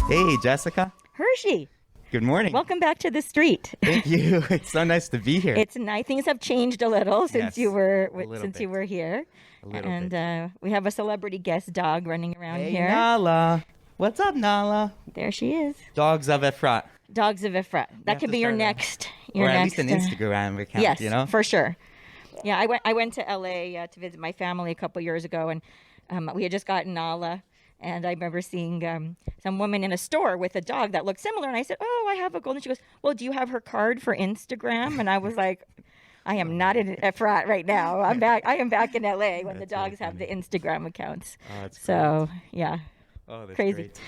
Hey, Jessica. Hershey, Good morning. welcome back to the street. Thank you. It's so nice to be here. It's nice. Things have changed a little since Yes, you were a little since you bit. were here, A little and bit. we have a celebrity guest dog running around Hey, here. Nala. What's up, Nala? There she is. Dogs of Efrat. Dogs of Efrat. That have could to be your start next. Or Your at next. least an Instagram account, Yes, you know? for sure. Yeah, I went to LA to visit my family a couple years ago, and we had just gotten Nala. And I remember seeing some woman in a store with a dog that looked similar. And I said, "Oh, I have a golden." She goes, "Well, do you have her card for Instagram?" And I was like, "I am not in Efrat right now. I'm back. I am back in LA when the That's really dogs have the funny. Instagram accounts." Oh, that's So yeah, Oh, that's crazy. great.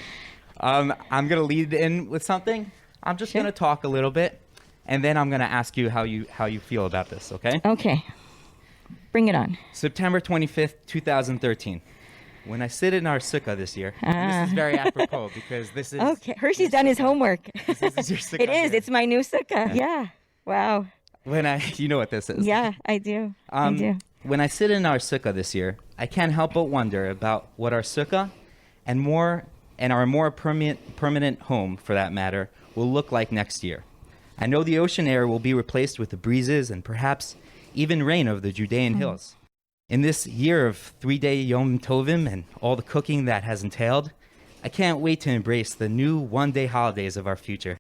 I'm going to lead in with something. I'm just Sure. going to talk a little bit, and then I'm going to ask you how you feel about this, okay? Okay, bring it on. September 25th, 2013. When I sit in our sukkah this year, and this is very apropos because this is... Okay, Hershey's done his homework. This is your sukkah It is. here. It's my new sukkah. Yeah. Wow. You know what this is. Yeah, I do. I do. When I sit in our sukkah this year, I can't help but wonder about what our sukkah and our more permanent home, for that matter, will look like next year. I know the ocean air will be replaced with the breezes and perhaps even rain of the Judean hills. In this year of 3-day Yom Tovim and all the cooking that has entailed, I can't wait to embrace the new one-day holidays of our future.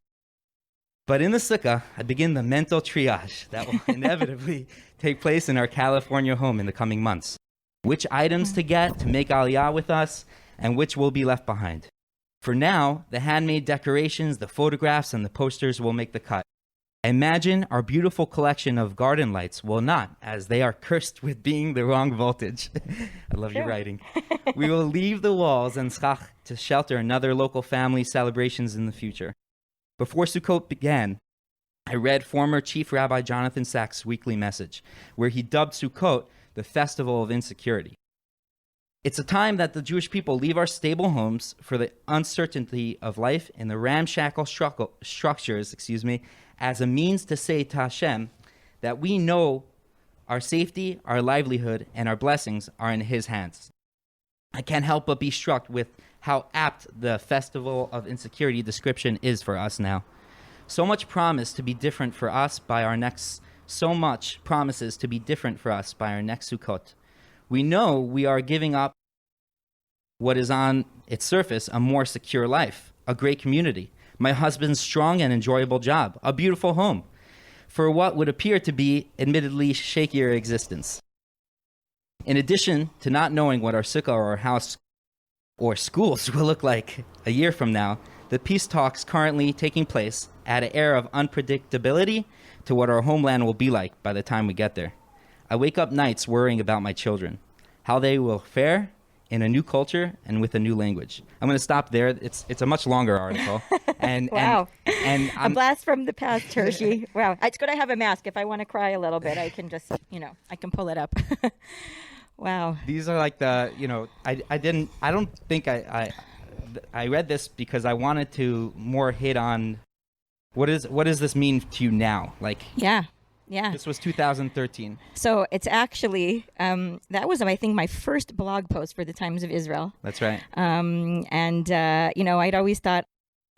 But in the sukkah, I begin the mental triage that will inevitably take place in our California home in the coming months. Which items to get to make Aliyah with us, and which will be left behind. For now, the handmade decorations, the photographs, and the posters will make the cut. I imagine our beautiful collection of garden lights will not, as they are cursed with being the wrong voltage. I love your Sure. writing. We will leave the walls and schach to shelter another local family celebrations in the future. Before Sukkot began, I read former Chief Rabbi Jonathan Sachs' weekly message, where he dubbed Sukkot the festival of insecurity. It's a time that the Jewish people leave our stable homes for the uncertainty of life in the ramshackle structures, as a means to say to Hashem that we know our safety, our livelihood, and our blessings are in His hands. I can't help but be struck with how apt the festival of insecurity description is for us now. So much promises to be different for us by our next Sukkot. We know we are giving up what is on its surface a more secure life, a great community, my husband's strong and enjoyable job, a beautiful home, for what would appear to be admittedly shakier existence. In addition to not knowing what our sukkah or our house or schools will look like a year from now, the peace talks currently taking place add an air of unpredictability to what our homeland will be like by the time we get there. I wake up nights worrying about my children, how they will fare in a new culture and with a new language. I'm going to stop there. It's a much longer article. And Wow. And A blast from the past, Hershey. Wow. It's good I have a mask. If I want to cry a little bit, I can just, I can pull it up. Wow. these are like I don't think I read this because I wanted to more hit on what does this mean to you now? Like, Yeah. Yeah. this was 2013. So it's actually, that was, I think, my first blog post for the Times of Israel. That's right. I'd always thought,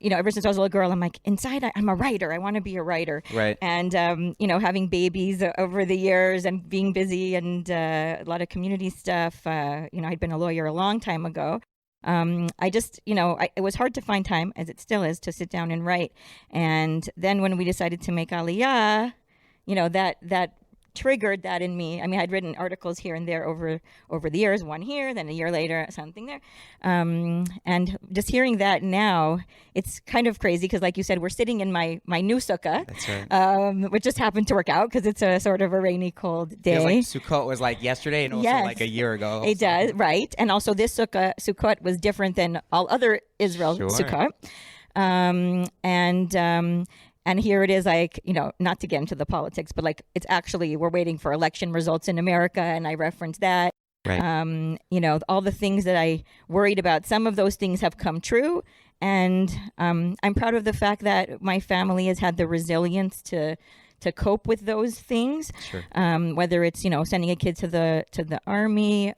ever since I was a little girl, I'm like, inside, I'm a writer. I want to be a writer. Right. And, having babies over the years and being busy and a lot of community stuff, I'd been a lawyer a long time ago. It was hard to find time, as it still is, to sit down and write. And then when we decided to make Aliyah, that triggered that in me. I mean, I'd written articles here and there over the years, one here, then a year later, something there. And just hearing that now, it's kind of crazy because, like you said, we're sitting in my new sukkah. That's right. Which just happened to work out because it's a sort of a rainy, cold day. Feels like Sukkot was like yesterday and also Yes. like a year ago. It does, right. And also this Sukkot was different than all other Israel Sure. Sukkot. And here it is, like, not to get into the politics, but like it's actually, we're waiting for election results in America. And I referenced that. Right. All the things that I worried about, some of those things have come true. And I'm proud of the fact that my family has had the resilience to cope with those things. Sure. Whether it's, sending a kid to the army,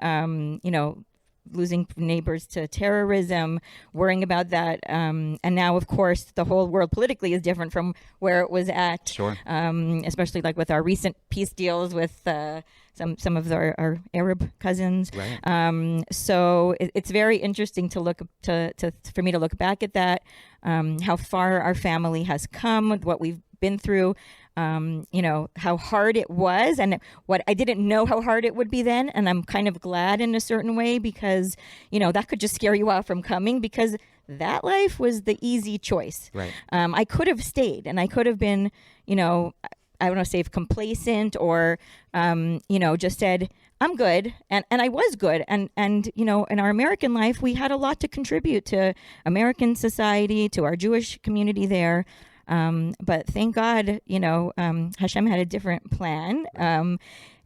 losing neighbors to terrorism, worrying about that. And now, of course, the whole world politically is different from where it was at. Sure. Especially like with our recent peace deals with some of our Arab cousins. Right. So it's very interesting to look for me to look back at that, how far our family has come, what we've been through, how hard it was, and what I didn't know how hard it would be then. And I'm kind of glad in a certain way, because, that could just scare you off from coming, because that life was the easy choice. Right. I could have stayed, and I could have been, I don't know, say complacent, or, just said, I'm good. And I was good. And, in our American life, we had a lot to contribute to American society, to our Jewish community there. But thank God, Hashem had a different plan.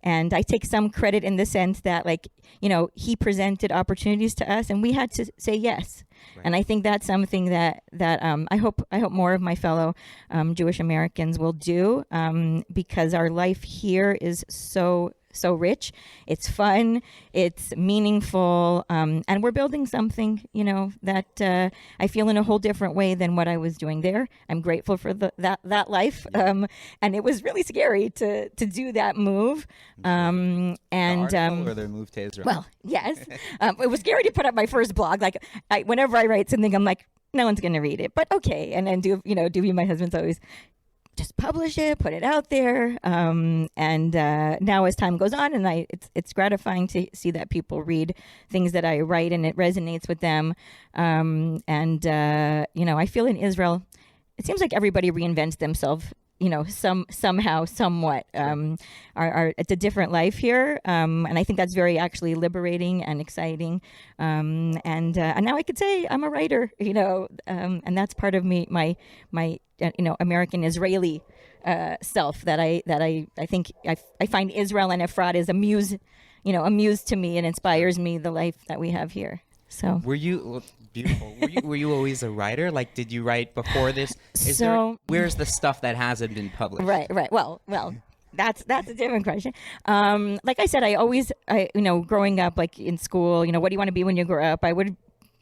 And I take some credit in the sense that, he presented opportunities to us, and we had to say yes. Right. And I think that's something that I hope more of my fellow Jewish Americans will do, because our life here is so rich. It's fun, it's meaningful, and we're building something, that I feel in a whole different way than what I was doing there. I'm grateful for that life, and it was really scary to do that move. Or the move to Israel. Well, yes, it was scary to put up my first blog. Whenever I write something, I'm like, no one's going to read it, but okay. And then Duvie, my husband's always, just publish it, put it out there. And now as time goes on, and it's gratifying to see that people read things that I write and it resonates with them. I feel in Israel, it seems like everybody reinvents themselves, somehow, somewhat. It's a different life here. And I think that's very actually liberating and exciting. And now I could say I'm a writer, and that's part of me, my American Israeli self that I think I find Israel and Efrat is a muse to me, and inspires me, the life that we have here. So beautiful. Were you always a writer? Did you write before this? Where's the stuff that hasn't been published? Right. Well, that's a different question. Like I said, growing up, in school, what do you want to be when you grow up? I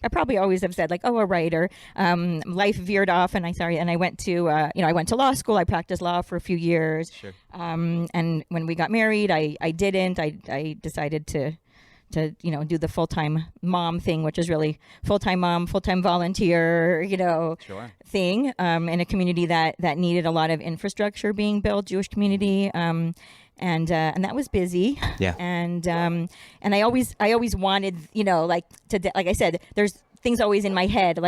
probably always have said a writer. Life veered off, and I went to I went to law school. I practiced law for a few years. Sure. And when we got married, I didn't. I decided to do the full-time mom thing, which is really full-time mom, full-time volunteer, Sure. thing, in a community that needed a lot of infrastructure being built, Jewish community. And that was busy. Yeah. And I always wanted, like I said, there's things always in my head,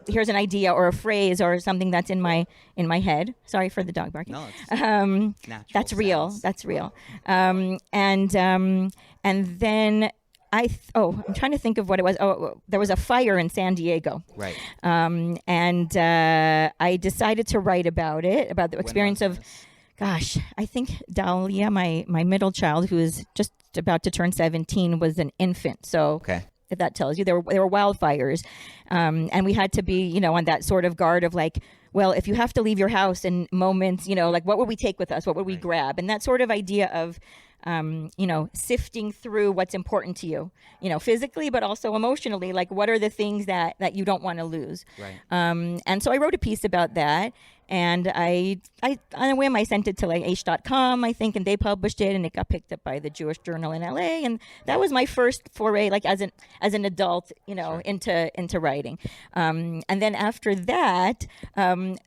here's an idea or a phrase or something that's in my head. Sorry for the dog barking. No, it's natural. That's real. That's real. And then I'm trying to think of what it was. Oh, there was a fire in San Diego. Right. And I decided to write about it, about the experience of, gosh, I think Aliyah, my middle child, who is just about to turn 17, was an infant. So okay. If that tells you, there were wildfires. And we had to be, on that sort of guard of well, if you have to leave your house in moments, what would we take with us? What would we grab? And that sort of idea of, sifting through what's important to you, physically, but also emotionally, what are the things that you don't want to lose? Right. And so I wrote a piece about that, and I on a whim, I sent it to H.com, I think, and they published it, and it got picked up by the Jewish Journal in LA. And that was my first foray, as an adult, Sure. into writing. And then after that,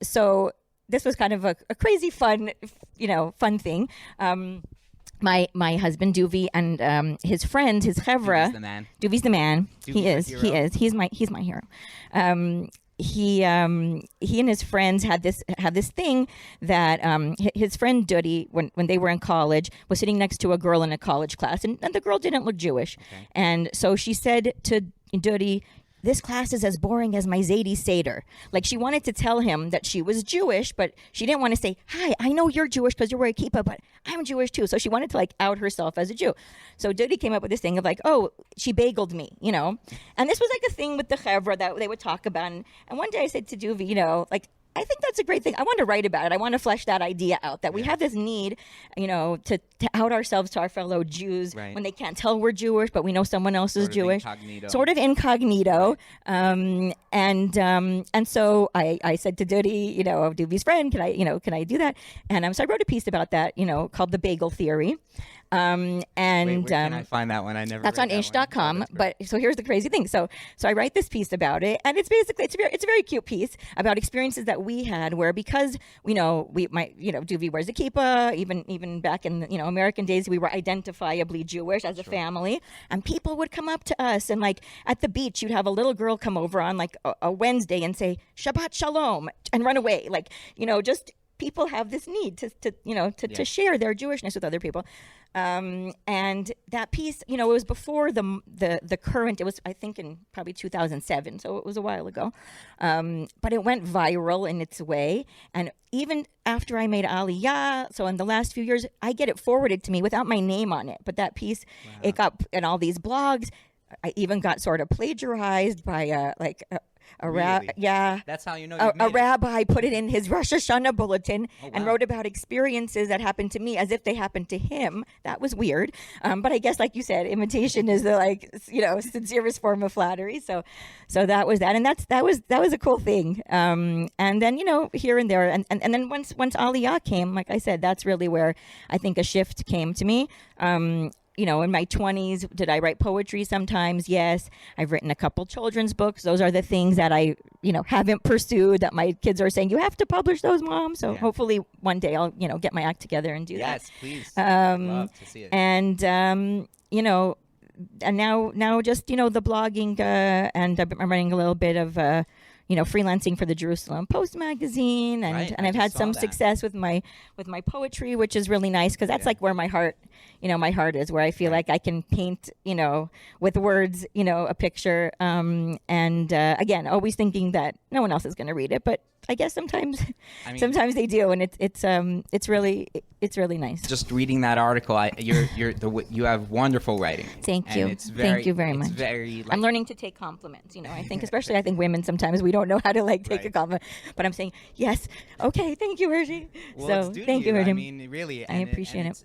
so this was kind of a crazy fun thing. My husband Duvie and his friend, his chevra. Duvie's the man. He is. He's my hero. He and his friends had this thing that his friend Dudi, when they were in college, was sitting next to a girl in a college class, and the girl didn't look Jewish, okay. And so she said to Dudi, "This class is as boring as my Zadie Seder." She wanted to tell him that she was Jewish, but she didn't want to say, "Hi, I know you're Jewish because you're wearing a kippah, but I'm Jewish too." So she wanted to out herself as a Jew. So Dudi came up with this thing of oh, she bageled me, And this was a thing with the chevra that they would talk about. And one day I said to Duvie, I think that's a great thing. I want to write about it. I want to flesh that idea out, that we have this need, to out ourselves to our fellow Jews when they can't tell we're Jewish, but we know someone else is Jewish. Sort of incognito. And so I said to Dudi, Doobie's friend, can I do that? And so I wrote a piece about that, called The Bagel Theory. Wait, where can I find that one? I never. That's on ish.com. But so here's the crazy thing. So I write this piece about it, and it's a very cute piece about experiences that we had where, because Doobie wears a kippah, even back in American days, we were identifiably Jewish as a family, and people would come up to us, and like at the beach, you'd have a little girl come over on like a Wednesday and say Shabbat Shalom and run away, just. People have this need to share their Jewishness with other people, and that piece, it was before the current. It was, I think, in probably 2007, so it was a while ago, but it went viral in its way. And even after I made Aliyah, so in the last few years, I get it forwarded to me without my name on it. But that piece, it got in all these blogs. I even got sort of plagiarized by That's how you know a rabbi put it in his Rosh Hashanah bulletin and wrote about experiences that happened to me as if they happened to him. That was weird. But I guess, like you said, imitation is the sincerest form of flattery. So that was that. And that was a cool thing. And then, here and there. And then once Aliyah came, like I said, that's really where I think a shift came to me. In my 20s, did I write poetry sometimes? Yes. I've written a couple children's books. Those are the things that I, haven't pursued, that my kids are saying, you have to publish those, Mom. So hopefully one day I'll, get my act together and do that. Yes, please. Love to see it. And, and now just, the blogging, and I'm running a little bit of, freelancing for the Jerusalem Post magazine, and I've had some success with my poetry, which is really nice, because that's like where my heart is, where I feel like I can paint, with words, a picture, and again, always thinking that no one else is going to read it, but I guess sometimes they do, and it's really nice. Just reading that article, you have wonderful writing. Thank you. Thank you very much. I'm learning to take compliments. I think, especially women, sometimes we don't know how to take a compliment, but I'm saying yes, okay, thank you, Hershey. Well, so thank you, Hershey. I mean, really, I appreciate it.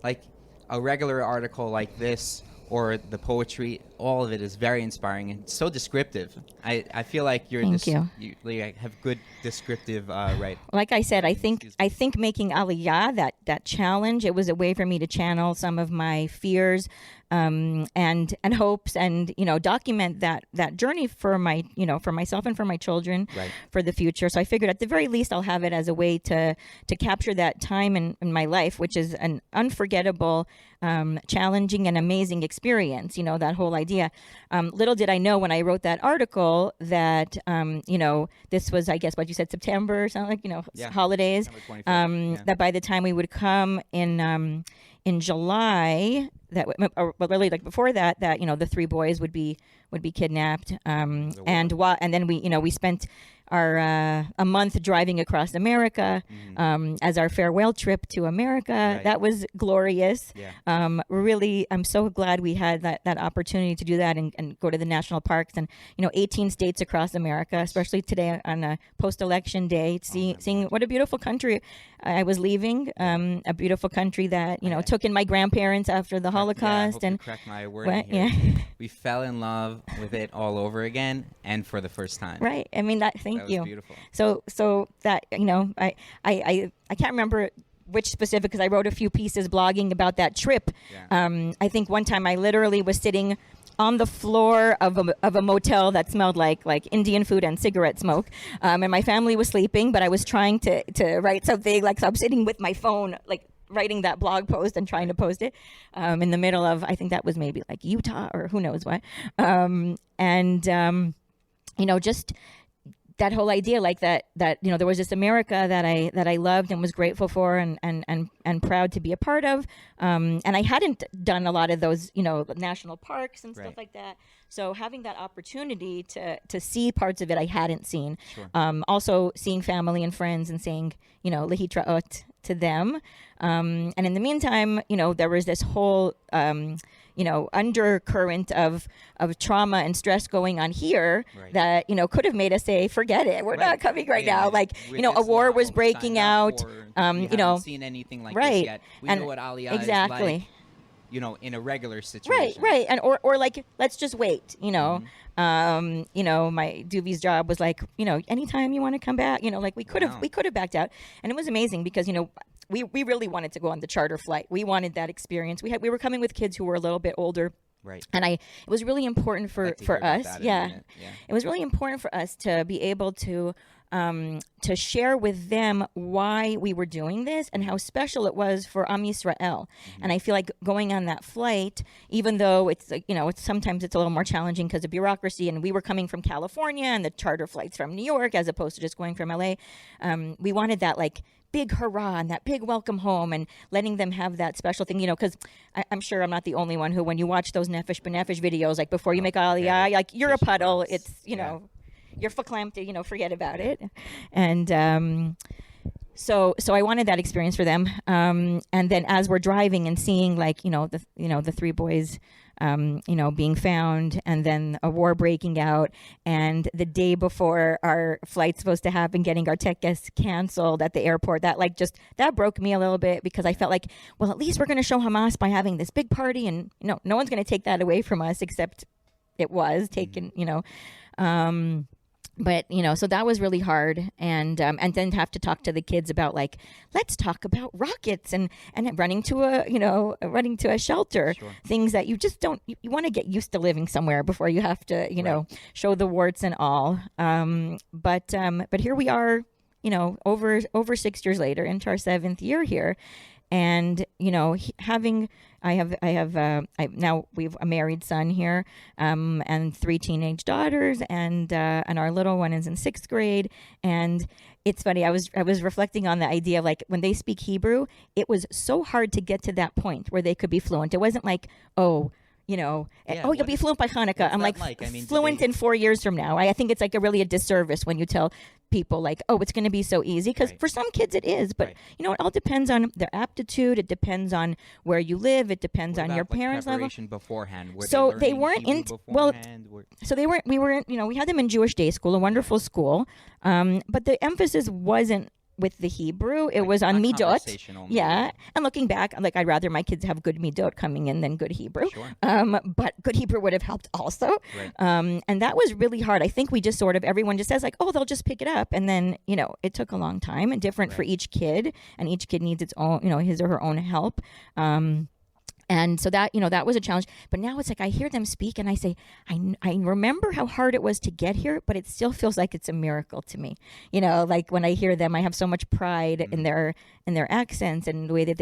Like a regular article like this, or the poetry, all of it is very inspiring and so descriptive. I feel like you have good descriptive writing. Like I said, I think making Aliyah, that challenge, it was a way for me to channel some of my fears and hopes, and document that journey for myself and for my children, for the future. So I figured at the very least I'll have it as a way to capture that time in my life, which is an unforgettable, challenging and amazing experience. That whole idea. Little did I know when I wrote that article that this was, I guess, what you said, September or something, holidays. That by the time we would come in July, really like before that the three boys would be kidnapped, and then we spent our a month driving across America, as our farewell trip to America. That was glorious. Really, I'm so glad we had that opportunity to do that and go to the national parks and 18 states across America, especially today on a post-election day, seeing what a beautiful country I was leaving, a beautiful country that took in my grandparents after the Holocaust. And correct my word here. We fell in love with it all over again and for the first time. Right. I mean, thank you. Beautiful. So that I can't remember which specific, because I wrote a few pieces blogging about that trip. I think one time I literally was sitting on the floor of a motel that smelled like Indian food and cigarette smoke, and my family was sleeping, but I was trying to write something, so I'm sitting with my phone writing that blog post and trying to post it in the middle of, I think that was maybe Utah or who knows what, just that whole idea, that there was this America that I loved and was grateful for and proud to be a part of, and I hadn't done a lot of those national parks and stuff like that. So having that opportunity to see parts of it I hadn't seen, also seeing family and friends and saying lehitraot to them, and in the meantime there was this whole undercurrent of trauma and stress going on here that could have made us say, forget it, we're not coming right now. Like a war was breaking out. We haven't seen anything like this yet. We know what Aliyah is like, in a regular situation. Right. And or like, let's just wait, my Doobie's job was like, anytime you want to come back, like we could have backed out. And it was amazing because, we really wanted to go on the charter flight. We wanted that experience. We were coming with kids who were a little bit older. Right. And it was really important for us. It was really important for us to be able to share with them why we were doing this and how special it was for Am Yisrael. And I feel like going on that flight, even though it's like, sometimes it's a little more challenging because of bureaucracy, and we were coming from California and the charter flights from New York as opposed to just going from LA. We wanted that like big hurrah and that big welcome home and letting them have that special thing, because I'm sure I'm not the only one who, when you watch those Nefesh B'Nefesh videos, like before you make Aliyah, like you're a puddle, it's, you're verklempt, forget about it. And so I wanted that experience for them. And then as we're driving and seeing like, the three boys, being found, and then a war breaking out, and the day before our flight's supposed to happen, getting our tech guests canceled at the airport, that broke me a little bit, because I felt like, well, at least we're going to show Hamas by having this big party, and no one's going to take that away from us, except it was taken, But, so that was really hard. And then have to talk to the kids about like, let's talk about rockets and running to a shelter, things that you just don't, you want to get used to living somewhere before you have to, show the warts and all. But here we are, over 6 years later, into our 7th year here. And, now we've a married son here, and 3 teenage daughters, and our little one is in 6th grade. And it's funny, I was reflecting on the idea of like, when they speak Hebrew, it was so hard to get to that point where they could be fluent. It wasn't like, you'll be fluent by Hanukkah. I'm like, fluent in 4 years from now. I think it's like a disservice when you tell people like, it's going to be so easy, because for some kids it is, but it all depends on their aptitude. It depends on where you live. It depends on your parents' level. Beforehand? So they weren't in. Well, so they weren't. We weren't. We had them in Jewish day school, a wonderful school, but the emphasis wasn't with the Hebrew. It was on midot. Yeah. And looking back, like, I'd rather my kids have good midot coming in than good Hebrew. But good Hebrew would have helped also. And that was really hard. I think we just everyone just says like, they'll just pick it up. And then, it took a long time, and different for each kid, and each kid needs its own, his or her own help. And so that, that was a challenge. But now it's like I hear them speak and I say, I remember how hard it was to get here, but it still feels like it's a miracle to me. Like when I hear them, I have so much pride in their accents and the way that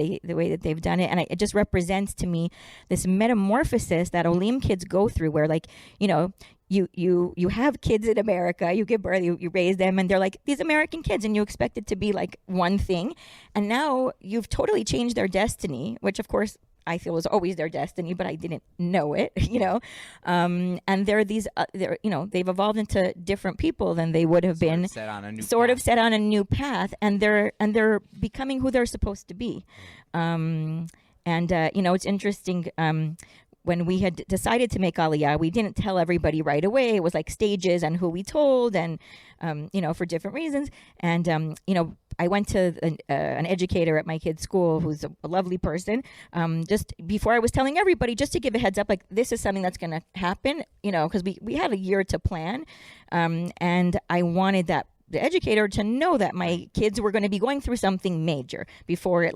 they've done it. And it just represents to me this metamorphosis that Olim kids go through, where like, you have kids in America, you give birth, you raise them, and they're like these American kids, and you expect it to be like one thing. And now you've totally changed their destiny, which of course I feel was always their destiny, but I didn't know it, and they're these, they've evolved into different people than they would have been, set on a new path, and they're becoming who they're supposed to be. It's interesting. When we had decided to make Aliyah, we didn't tell everybody right away. It was like stages and who we told, and for different reasons. And I went to an educator at my kid's school, who's a lovely person, just before I was telling everybody, just to give a heads up, like, this is something that's going to happen, because we had a year to plan, and I wanted the educator to know that my kids were going to be going through something major before it,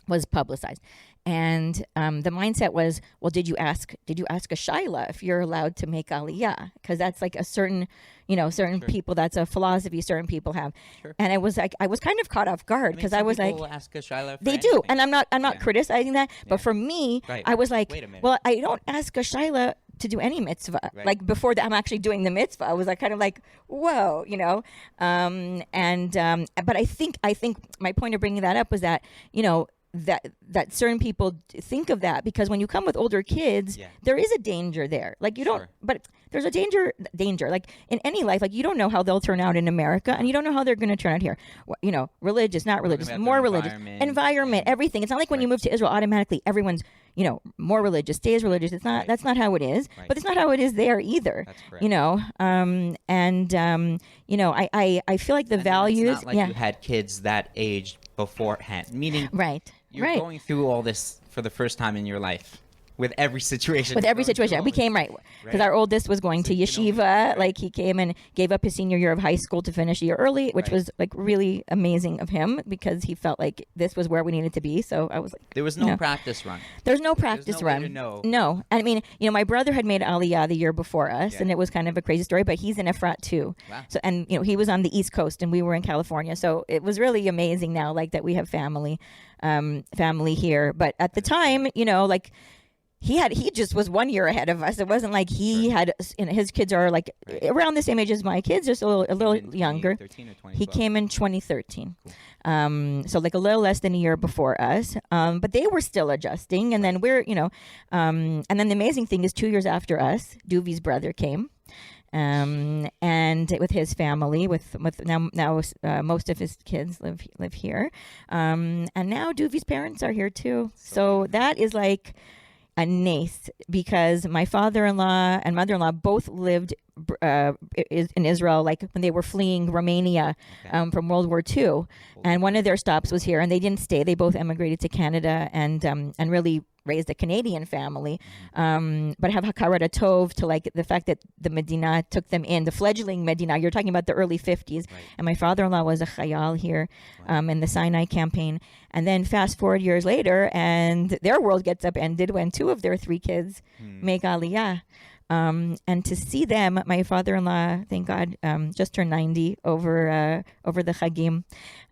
was publicized. And the mindset was, well, did you ask a shaila if you're allowed to make Aliyah? Because that's like a certain people, that's a philosophy certain people have. And it was like, I was kind of caught off guard, because I was like, ask a shaila for they anything. Do, and I'm not criticizing that, but for me, I was like, well, I don't ask a shaila to do any mitzvah. Like before that, I'm actually doing the mitzvah. I was like, kind of like, whoa, but I think my point of bringing that up was that, that certain people think of that, because when you come with older kids, there is a danger there. Like you don't, but there's a danger like in any life. Like you don't know how they'll turn out in America, and you don't know how they're going to turn out here. You know, religious, not religious, more religious, environment, everything. It's not like when you move to Israel, automatically everyone's, you know, more religious, stays religious. It's not. That's not how it is. But it's not how it is there either. That's correct. You know, you know, I feel like the values. It's not like you had kids that age beforehand, meaning you're going through all this for the first time in your life. With every situation. We came because our oldest was going to yeshiva. Like he came and gave up his senior year of high school to finish a year early, which was like really amazing of him, because he felt like this was where we needed to be. So I was like, there was no practice run. There's no practice run. No. I mean, you know, my brother had made Aliyah the year before us, and it was kind of a crazy story. But he's in Efrat too. Wow. So, and you know, he was on the East Coast, and we were in California. So it was really amazing now, like that we have family here. But at the time, you know, like. He just was 1 year ahead of us. It wasn't like he had, you know, his kids are like around the same age as my kids, just a little younger. He came in 2013. Cool. So like a little less than a year before us. But they were still adjusting. And then we're, you know, and then the amazing thing is 2 years after us, Duvi's brother came. And with his family, with now most of his kids live here. And now Duvi's parents are here too. So that is like a nace, because my father-in-law and mother-in-law both lived in Israel, like when they were fleeing Romania from World War II, and one of their stops was here, and they didn't stay. They both emigrated to Canada and really raised a Canadian family, but have hakarat tov to like the fact that the Medina took them in, the fledgling Medina. You're talking about the early 50s, and my father-in-law was a chayal here in the Sinai campaign. And then fast forward years later, and their world gets upended when 2 of their 3 kids make Aliyah. And to see them, my father-in-law, thank God, just turned 90 over the Chagim.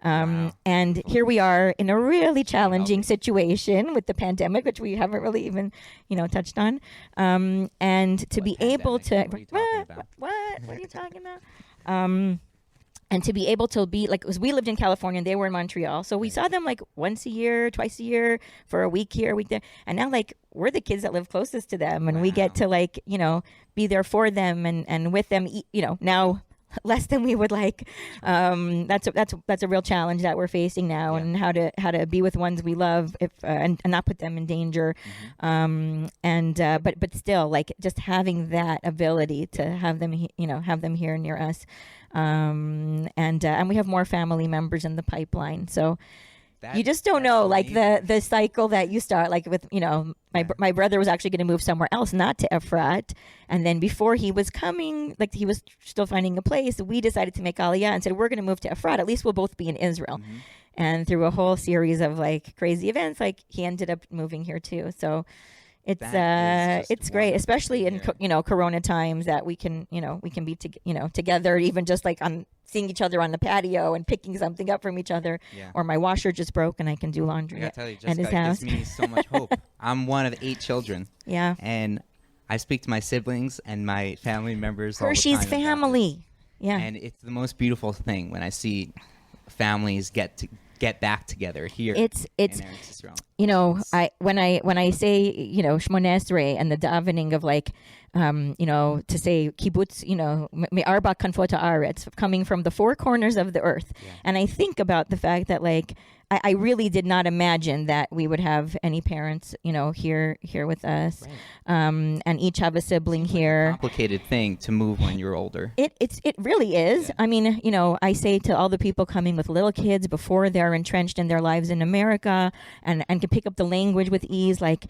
And here we are in a really challenging situation with the pandemic, which we haven't really even, you know, touched on. And to be able to, what are you talking about? And to be able to be like, because we lived in California and they were in Montreal. So we saw them like once a year, twice a year, for a week here, a week there. And now like we're the kids that live closest to them, and we get to like, you know, be there for them and with them, you know, now less than we would like. That's a real challenge that we're facing now, and how to be with ones we love and not put them in danger. But still, like just having that ability to have them, have them here near us. And we have more family members in the pipeline. So you just don't know, like the cycle that you start, like with, my brother was actually going to move somewhere else, not to Efrat. And then before he was coming, like he was still finding a place, we decided to make Aliyah and said, we're going to move to Efrat. At least we'll both be in Israel. And through a whole series of like crazy events, like he ended up moving here too. So it's great, especially in Corona times, that we can be together, even just like on seeing each other on the patio and picking something up from each other. Or my washer just broke and I can do laundry at his house. It gives me so much hope. I'm one of 8 children. And I speak to my siblings and my family members all the time. Hershey's family. And it's the most beautiful thing when I see families get back together here. It's when I say Shmoneh Esrei and the davening of like to say kibbutz me'arba kanfot haaretz, coming from the 4 corners of the earth. And I think about the fact that like I really did not imagine that we would have any parents here with us, and each have a sibling here. Complicated thing to move when you're older. It really is. I mean, I say to all the people coming with little kids before they're entrenched in their lives in America and can pick up the language with ease, like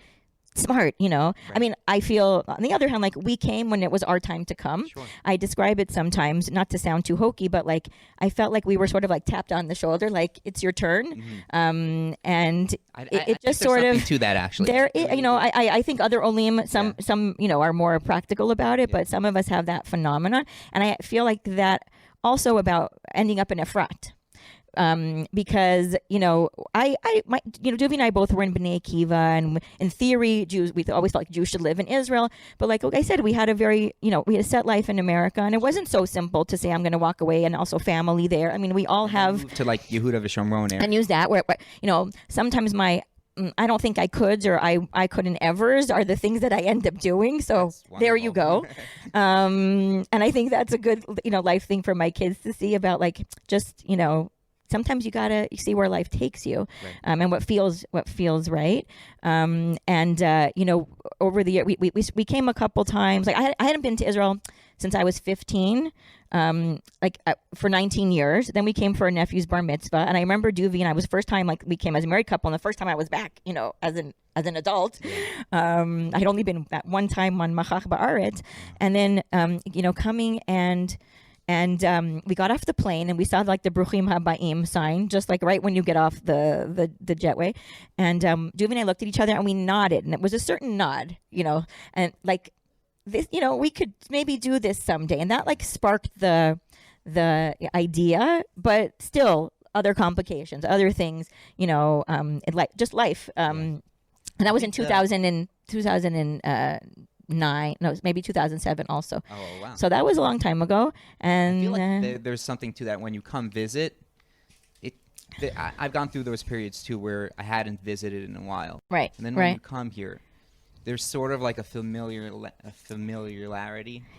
smart, I mean, I feel on the other hand, like we came when it was our time to come. I describe it sometimes, not to sound too hokey, but like I felt like we were sort of like tapped on the shoulder, like it's your turn. And it just sort of to that actually. There, I think other olim, some are more practical about it, but some of us have that phenomenon, and I feel like that also about ending up in Efrat. because Duvi and I both were in Bnei Akiva, and in theory, Jews, we always thought like Jews should live in Israel. But like I said, we had we had a set life in America, and it wasn't so simple to say I'm going to walk away, and also family there. I mean, we all have Moved to like Yehuda V'Shomron area. and use that where sometimes my I don't think I could, or I couldn't ever's are the things that I end up doing. So there you go. And I think that's a good, life thing for my kids to see about like, just, sometimes you gotta see where life takes you, Right. and what feels right. Over the year, we came a couple times. Like I hadn't been to Israel since I was 15, for 19 years. Then we came for a nephew's bar mitzvah, and I remember Duvi and I was the first time, like, we came as a married couple, and the first time I was back, as an adult. I had only been that one time on Machach Ba'aretz, and then coming and we got off the plane, and we saw like the Bruchim Habaim sign, just like right when you get off the jetway. And Duvi and I looked at each other and we nodded, and it was a certain nod, and like this, we could maybe do this someday. And that like sparked the idea, but still other complications, other things, just life. And that was in 2009, no, maybe 2007 also. Oh, wow. So that was a long time ago. And I feel like there's something to that when you come visit. I've gone through those periods too where I hadn't visited in a while. Right. And then when you come here, there's sort of like a familiarity.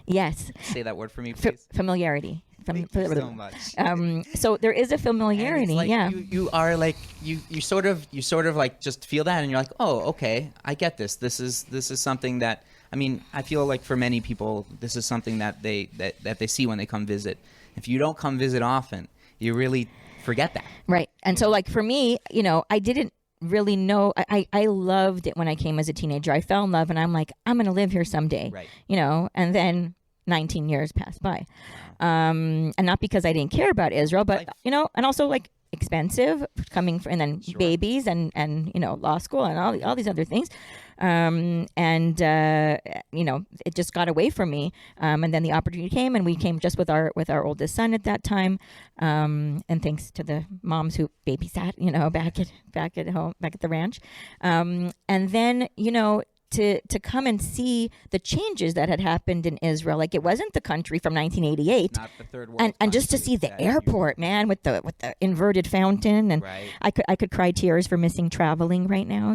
Yes. Say that word for me, please. Familiarity. Thank you so much. So there is a familiarity. Like yeah. You are like you sort of like just feel that, and you're like, oh, okay, I get this. This is something that, I mean, I feel like for many people, this is something that they see when they come visit. If you don't come visit often, you really forget that. Right. And so like for me, I didn't really know. I loved it when I came as a teenager. I fell in love, and I'm like, I'm going to live here someday. Right. And then 19 years passed by. And not because I didn't care about Israel, but, and also like expensive coming from, and then Sure. babies and law school and all these other things. It just got away from me. And then the opportunity came, and we came just with our oldest son at that time. And thanks to the moms who babysat, back at home, back at the ranch. And then, to come and see the changes that had happened in Israel. Like, it wasn't the country from 1988. Not the third world. And just to see the airport, man, with the inverted fountain, and Right. I could cry tears for missing traveling right now.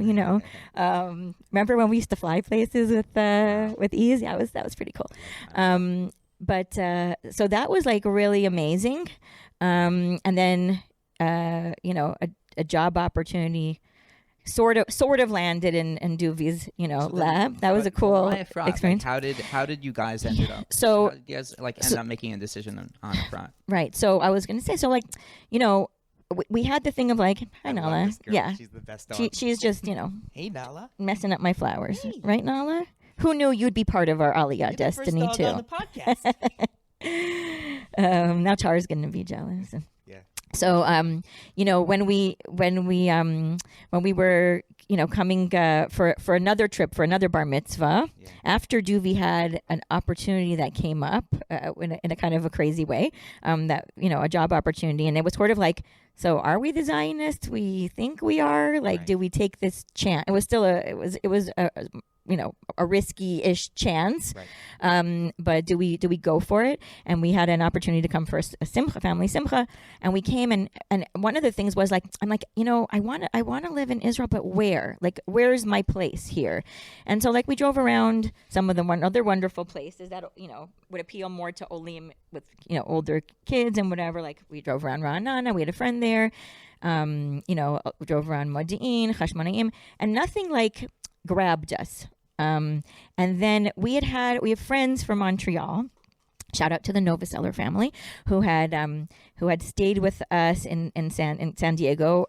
Remember when we used to fly places with ease? Yeah, that was pretty cool. But so that was like really amazing. And then a job opportunity sort of landed in Duvi's lab. That was a cool experience. Like, how did you guys end up? So how did you guys end up making a decision on Efrat? Right. So I was going to say, so like, we had the thing of like, hi Nala. Yeah. She's the best dog. She's just, Hey, Nala. messing up my flowers. Hey. Right, Nala? Who knew you'd be part of our Aliyah You're destiny the first too? dog on the podcast. Now Tara's going to be jealous. Yeah. So, when we were, coming for another trip, for another bar mitzvah, after Duvi had an opportunity that came up in a kind of a crazy way, that, a job opportunity. And it was sort of like, so are we the Zionists? We think we are. Like, Right. do we take this chance? It was still a risky-ish chance. Right. But do we go for it? And we had an opportunity to come for a family simcha, and we came, and one of the things was like, I'm like, I want to live in Israel, but where? Like, where's my place here? And so like we drove around some of the other wonderful places that would appeal more to Olim with older kids and whatever. Like, we drove around Ra'anana. We had a friend there. We drove around Modi'in, Chashmonaim, and nothing like grabbed us. And then we have friends from Montreal. Shout out to the Novoseller family who had stayed with us in San Diego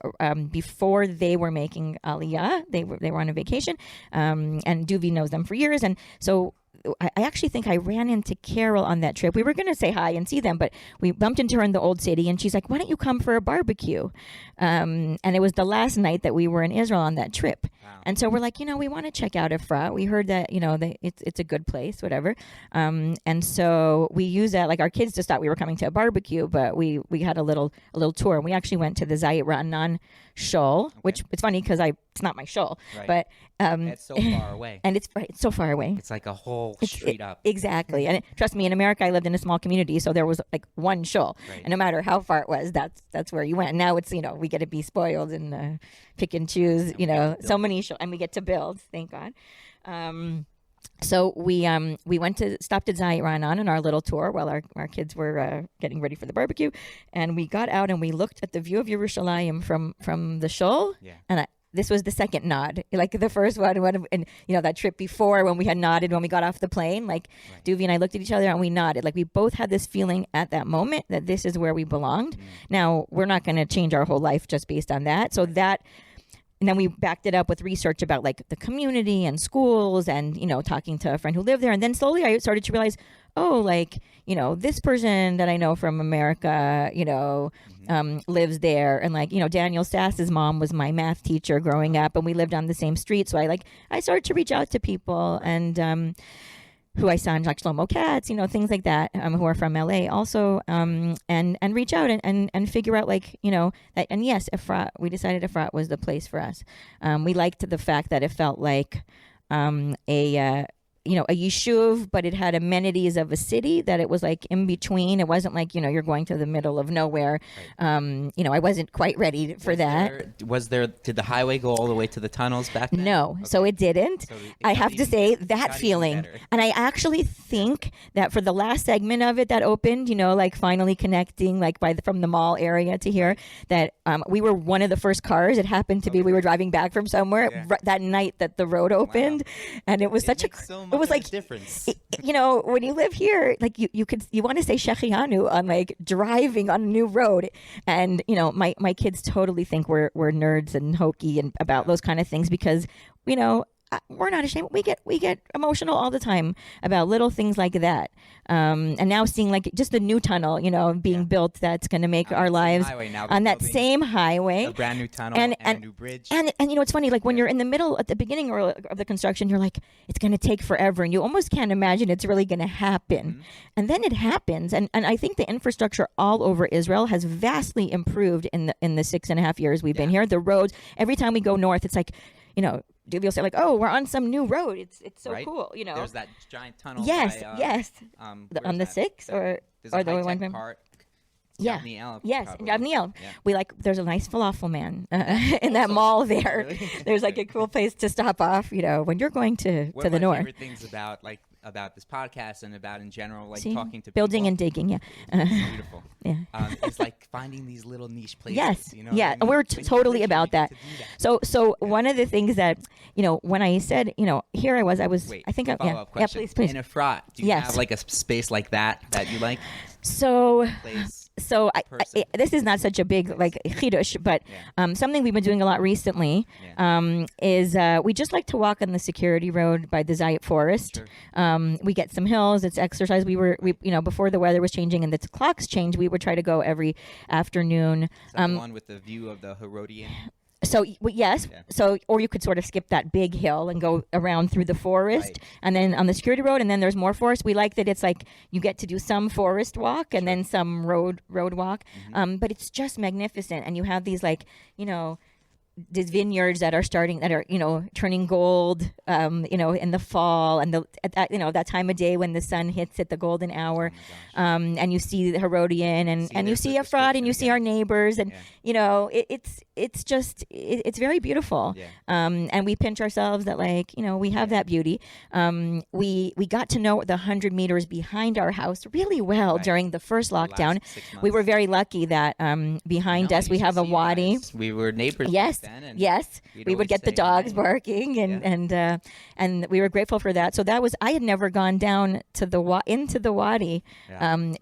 before they were making Aliyah. They were on a vacation, and Duvi knows them for years, and so I actually think I ran into Carol on that trip. We were going to say hi and see them, but we bumped into her in the old city, and she's like, why don't you come for a barbecue? And it was the last night that we were in Israel on that trip. Wow. And so we're like, we want to check out Efrat. We heard that, it's a good place, whatever. And so we use that, like our kids just thought we were coming to a barbecue, but we had a little tour, and we actually went to the Zayit Ra'anan shul, which it's funny because it's not my shul, Right. but It's so far away. and it's so far away. It's like a whole street up. Exactly. And trust me, in America, I lived in a small community, so there was like one shul. Right. And no matter how far it was, that's where you went. Now it's, we get to be spoiled and pick and choose, so many shul, and we get to build, thank God. So we stopped at Zayit Ra'anan on our little tour while our kids were getting ready for the barbecue, and we got out and we looked at the view of Yerushalayim from the shul, and this was the second nod. Like the first one, and that trip before when we had nodded when we got off the plane, like Duvi and I looked at each other and we nodded. Like we both had this feeling at that moment that this is where we belonged. Now we're not going to change our whole life just based on that. So that. And then we backed it up with research about like the community and schools and, talking to a friend who lived there. And then slowly I started to realize, this person that I know from America, lives there. And like, Daniel Stass's mom was my math teacher growing up, and we lived on the same street. So I started to reach out to people and, who I saw in like Shlomo Katz, things like that, who are from LA also, and reach out and figure out that, and yes, Efrat, we decided Efrat was the place for us. We liked the fact that it felt like a yishuv, but it had amenities of a city, that it was like in between. It wasn't like, you're going to the middle of nowhere. Right. I wasn't quite ready for that. Did the highway go all the way to the tunnels back then? No, Okay. so it didn't. So I have to say that feeling. And I actually think that for the last segment of it that opened, like finally connecting, like from the mall area to here, that we were one of the first cars. It happened to be, we were driving back from somewhere that night that the road opened. Wow. And it was it was like difference. When you live here, like you want to say Shechianu on like driving on a new road, and my kids totally think we're nerds and hokey and about those kind of things because we're not ashamed. We get emotional all the time about little things like that. And now seeing like just the new tunnel, being built, that's going to make our lives on that same highway, a brand new tunnel and a new bridge. And it's funny, like when you're in the middle at the beginning of the construction, you're like, it's going to take forever, and you almost can't imagine it's really going to happen. Mm-hmm. And then it happens. And I think the infrastructure all over Israel has vastly improved in the 6.5 years we've been here. The roads, every time we go north, it's like, Duvi will say like, oh, we're on some new road. It's so cool, There's that giant tunnel. Yes, by, yes. On the 6 or the one from part. Yeah. Yavniel, yes, probably. Yavniel. Yeah. There's a nice falafel man in that mall there. Really? There's like a cool place to stop off, when you're going to the north. One of my favorite things about this podcast and about in general, like talking to building people. and digging, yeah. It's beautiful. Yeah. It's like finding these little niche places. Yes, yeah. And we're totally about that. So one of the things that, when I said, here I was, Wait, I think, follow-up question. Yeah, please. In Efrat, do you have like a space like that you like? So, Place, this is not such a big like chidush, but something we've been doing a lot recently is we just like to walk on the security road by the Zayit Forest. Sure. We get some hills. It's exercise. We before the weather was changing and the clocks changed, we would try to go every afternoon. Is that the one with the view of the Herodian? So yes, or you could sort of skip that big hill and go around through the forest, and then on the security road, and then there's more forest. We like that it's like you get to do some forest walk and then some road walk, but it's just magnificent, and you have these like these vineyards that are turning gold, in the fall, and that time of day when the sun hits at the golden hour, and you see the Herodian, and you see Efrat, and you see our neighbors, and it's very beautiful. And we pinch ourselves that we have that beauty. We got to know the 100 meters behind our house really well during the first lockdown. We were very lucky that behind us we have a wadi. We were neighbors. Yes. Then, yes, we would get the dogs barking, and we were grateful for that. So that was, I had never gone down to into the wadi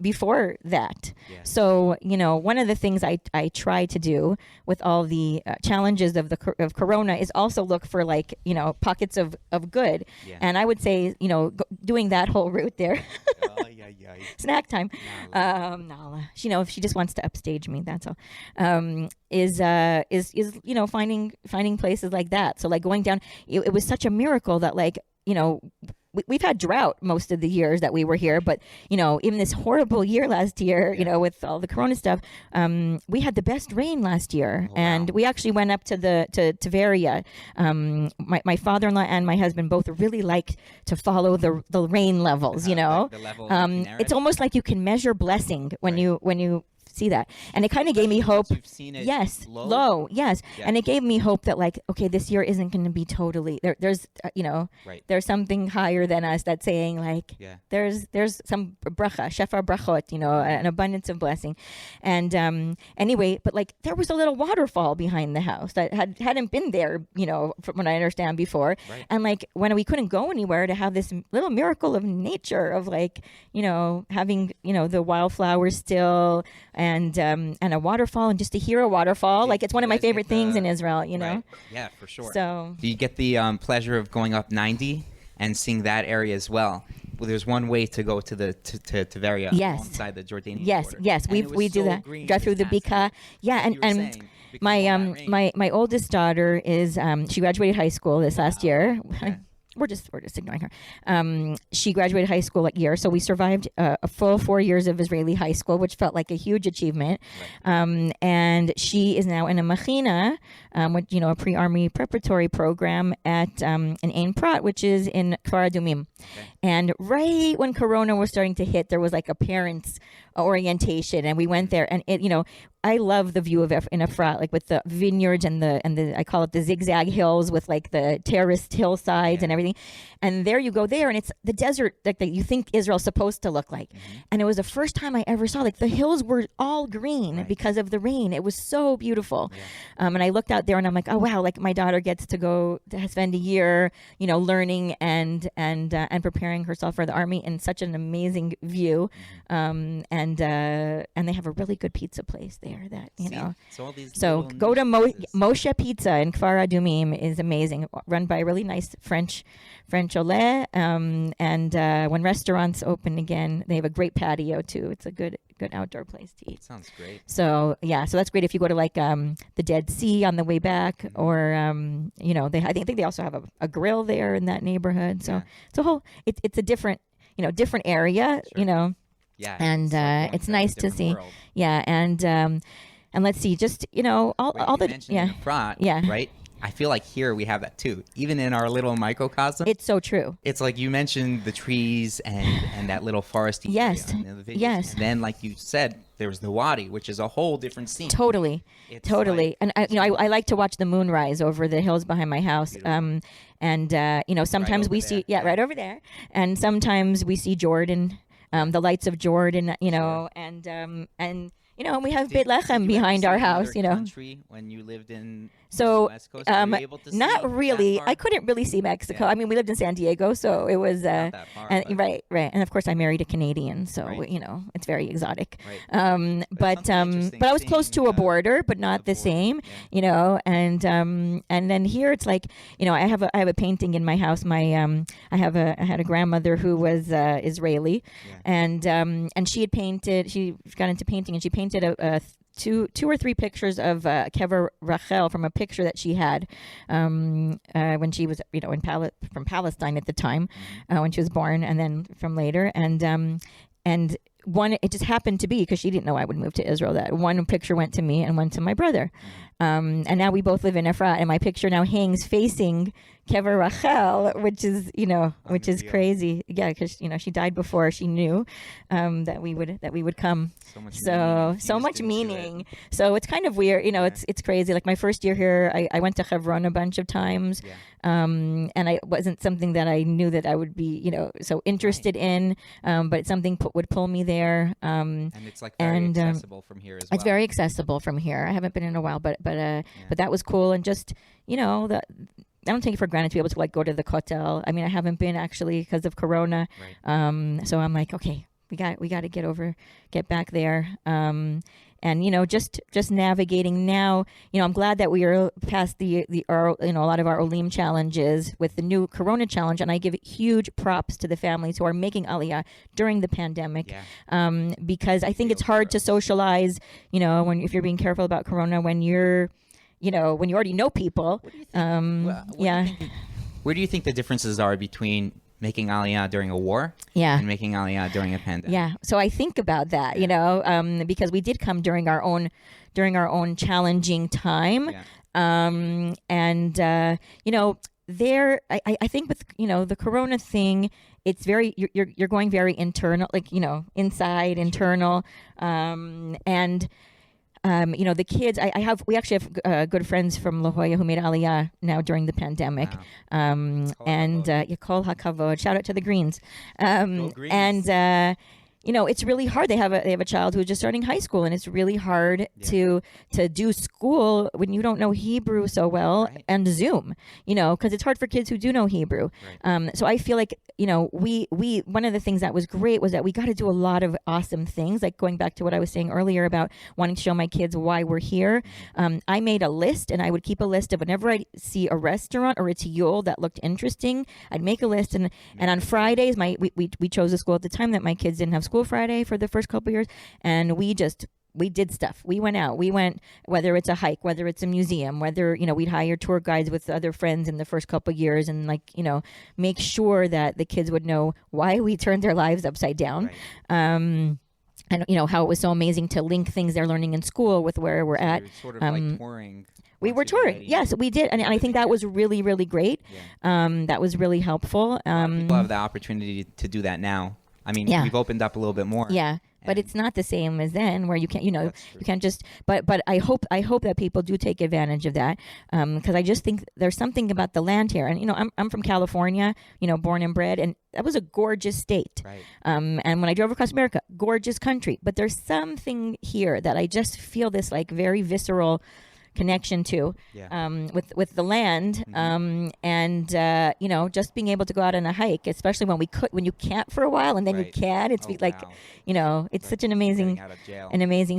before that. Yeah. So one of the things I try to do with all all the challenges of of Corona is also look for like, pockets of good. Yeah. And I would say, doing that whole route there, Oh, yeah, yeah. snack time. Nala, if she just wants to upstage me, that's all. Is finding places like that. So like going down, it was such a miracle that like, we've had drought most of the years that we were here, but even this horrible year last year, with all the Corona stuff, we had the best rain last year, and we actually went up to Tveria. My father-in-law and my husband both really like to follow the rain levels. The level It's almost like you can measure blessing when you see that, and it kind of gave me hope. You've seen it low, yes. Yeah. And it gave me hope that like, okay, this year isn't going to be totally there's Right. there's something higher than us that's saying like, Yeah. there's some bracha, shefa brachot, an abundance of blessing. And anyway, but like there was a little waterfall behind the house that hadn't been there, from what I understand before. Right. And like when we couldn't go anywhere, to have this little miracle of nature of like, having, the wildflowers still, and a waterfall, and just to hear a waterfall, like it's one of my favorite things in Israel, Right. Yeah, for sure. So Do you get the pleasure of going up 90 and seeing that area as well? Well, there's one way to go to the to Tveria, Yes. alongside the Jordanian yes, border. yes, And it was we do so that. green, Go it through was the Bika, fascinating. yeah, Like you were and saying, because of all that rain. my oldest daughter is she graduated high school this last year. Okay. We're just ignoring her. She graduated high school that year, so we survived a full 4 years of Israeli high school, which felt like a huge achievement. And she is now in a machina, with a pre-army preparatory program at in Efrat, which is in Kfar Adumim. Okay. And right when Corona was starting to hit, there was like a parents' orientation, and we went there, and I love the view of in Efrat, like with the vineyards and the I call it the zigzag hills with like the terraced hillsides and everything. And there you go there, and it's the desert like that you think Israel's supposed to look like. And it was the first time I ever saw like the hills were all green because of the rain. It was so beautiful. And I looked out there and I'm like, oh wow, like my daughter gets to go to spend a year, learning and preparing herself for the army in such an amazing view. And they have a really good pizza place there that So, all these so little go to nuances. Moshe Pizza in Kfar Adumim is amazing, run by a really nice French Jolla. And when restaurants open again, they have a great patio too. It's a good outdoor place to eat. Sounds great. So yeah, so that's great if you go to like the Dead Sea on the way back, or I think they also have a grill there in that neighborhood. So Yeah. it's a whole it's a different different area, Sure. Yeah, and it's like going it's to a nice to different see. world. Yeah, and let's see, just all Wait, all you the mentioned yeah, Efrat, yeah. right? I feel like here we have that too. Even in our little microcosm, It's so true. it's like you mentioned the trees and that little foresty Yes, area and the vineyards. yes. And then, like you said, there's the wadi, which is a whole different scene. Totally, It's totally. like- And I like to watch the moon rise over the hills behind my house. Beautiful. Sometimes over we there, see yeah. right over there, and sometimes we see Jordan, the lights of Jordan, and we have Did- Beit did you Lechem ever behind see our another house, country when you lived in So, the West Coast? Were you able to see not that really. far? I couldn't really see Mexico. Yeah. I mean, we lived in San Diego, so it was Not that far, and but- right, and of course I married a Canadian, so Right. it's very exotic. Right. But something interesting but I was close seeing to a the- border, but not the the border, same, yeah. and then here it's like, I have a painting in my house. I had a grandmother who was Israeli, Yeah. and she got into painting, and she painted a two or three pictures of Kever Rachel from a picture that she had when she was from Palestine at the time, when she was born, and then from later, and one, it just happened to be because she didn't know I would move to Israel, that one picture went to me and one to my brother, and now we both live in Efrat, and my picture now hangs facing Kever Rachel, which is which is Unreal. crazy. Yeah, because she died before she knew that we would come. So much So meaning so infused much into meaning. it. So it's kind of weird. It's crazy. Like my first year here, I went to Hebron a bunch of times, Yeah. and I wasn't something that I knew that I would be so interested in. But it's something would pull me there. And it's like very and, accessible from here as well. It's very accessible from here. I haven't been in a while, but that was cool. And just I don't take it for granted to be able to like go to the Kotel. I mean, I haven't been actually because of Corona. Right. So I'm like, okay, we got to get back there. and just navigating now. I'm glad that we are past a lot of our Olim challenges with the new Corona challenge, and I give huge props to the families who are making Aliyah during the pandemic, because I think it's hard to socialize. If you're being careful about Corona, when you're when you already know people. What do you think? Where do you think the differences are between making Aliyah during a war and making Aliyah during a pandemic? Yeah. So I think about that, because we did come during our own challenging time. I think with, the Corona thing, it's very, you're going very internal, inside, internal. The kids, we actually have good friends from La Jolla who made Aliyah now during the pandemic. Wow. Kol HaKavod. Shout out to the Greens. Go Greens. And it's really hard. They have a child who's just starting high school, and it's really hard to do school when you don't know Hebrew so well, and Zoom, because it's hard for kids who do know Hebrew. Right. So I feel like, we one of the things that was great was that we got to do a lot of awesome things, like going back to what I was saying earlier about wanting to show my kids why we're here. I made a list, and I would keep a list of whenever I see a restaurant or a tiyul that looked interesting, I'd make a list, and on Fridays, we chose a school at the time that my kids didn't have school Friday for the first couple of years, and we did stuff. We went out. We went, whether it's a hike, whether it's a museum, whether, we'd hire tour guides with other friends in the first couple of years, and make sure that the kids would know why we turned their lives upside down. Right. And how it was so amazing to link things they're learning in school with where we're at. Sort of like touring. We were touring. Yes, we did. And I think that was really, really great. That was really helpful. People have the opportunity to do that now. I mean, we've opened up a little bit more. Yeah. But it's not the same as then, where you can't, you can't just. But I hope that people do take advantage of that, because I just think there's something about the land here, and I'm from California, born and bred, and that was a gorgeous state. Right. And when I drove across America, gorgeous country. But there's something here that I just feel this very visceral connection to, with the land, and just being able to go out on a hike, especially when you can't for a while, and then you can. It's it's such an amazing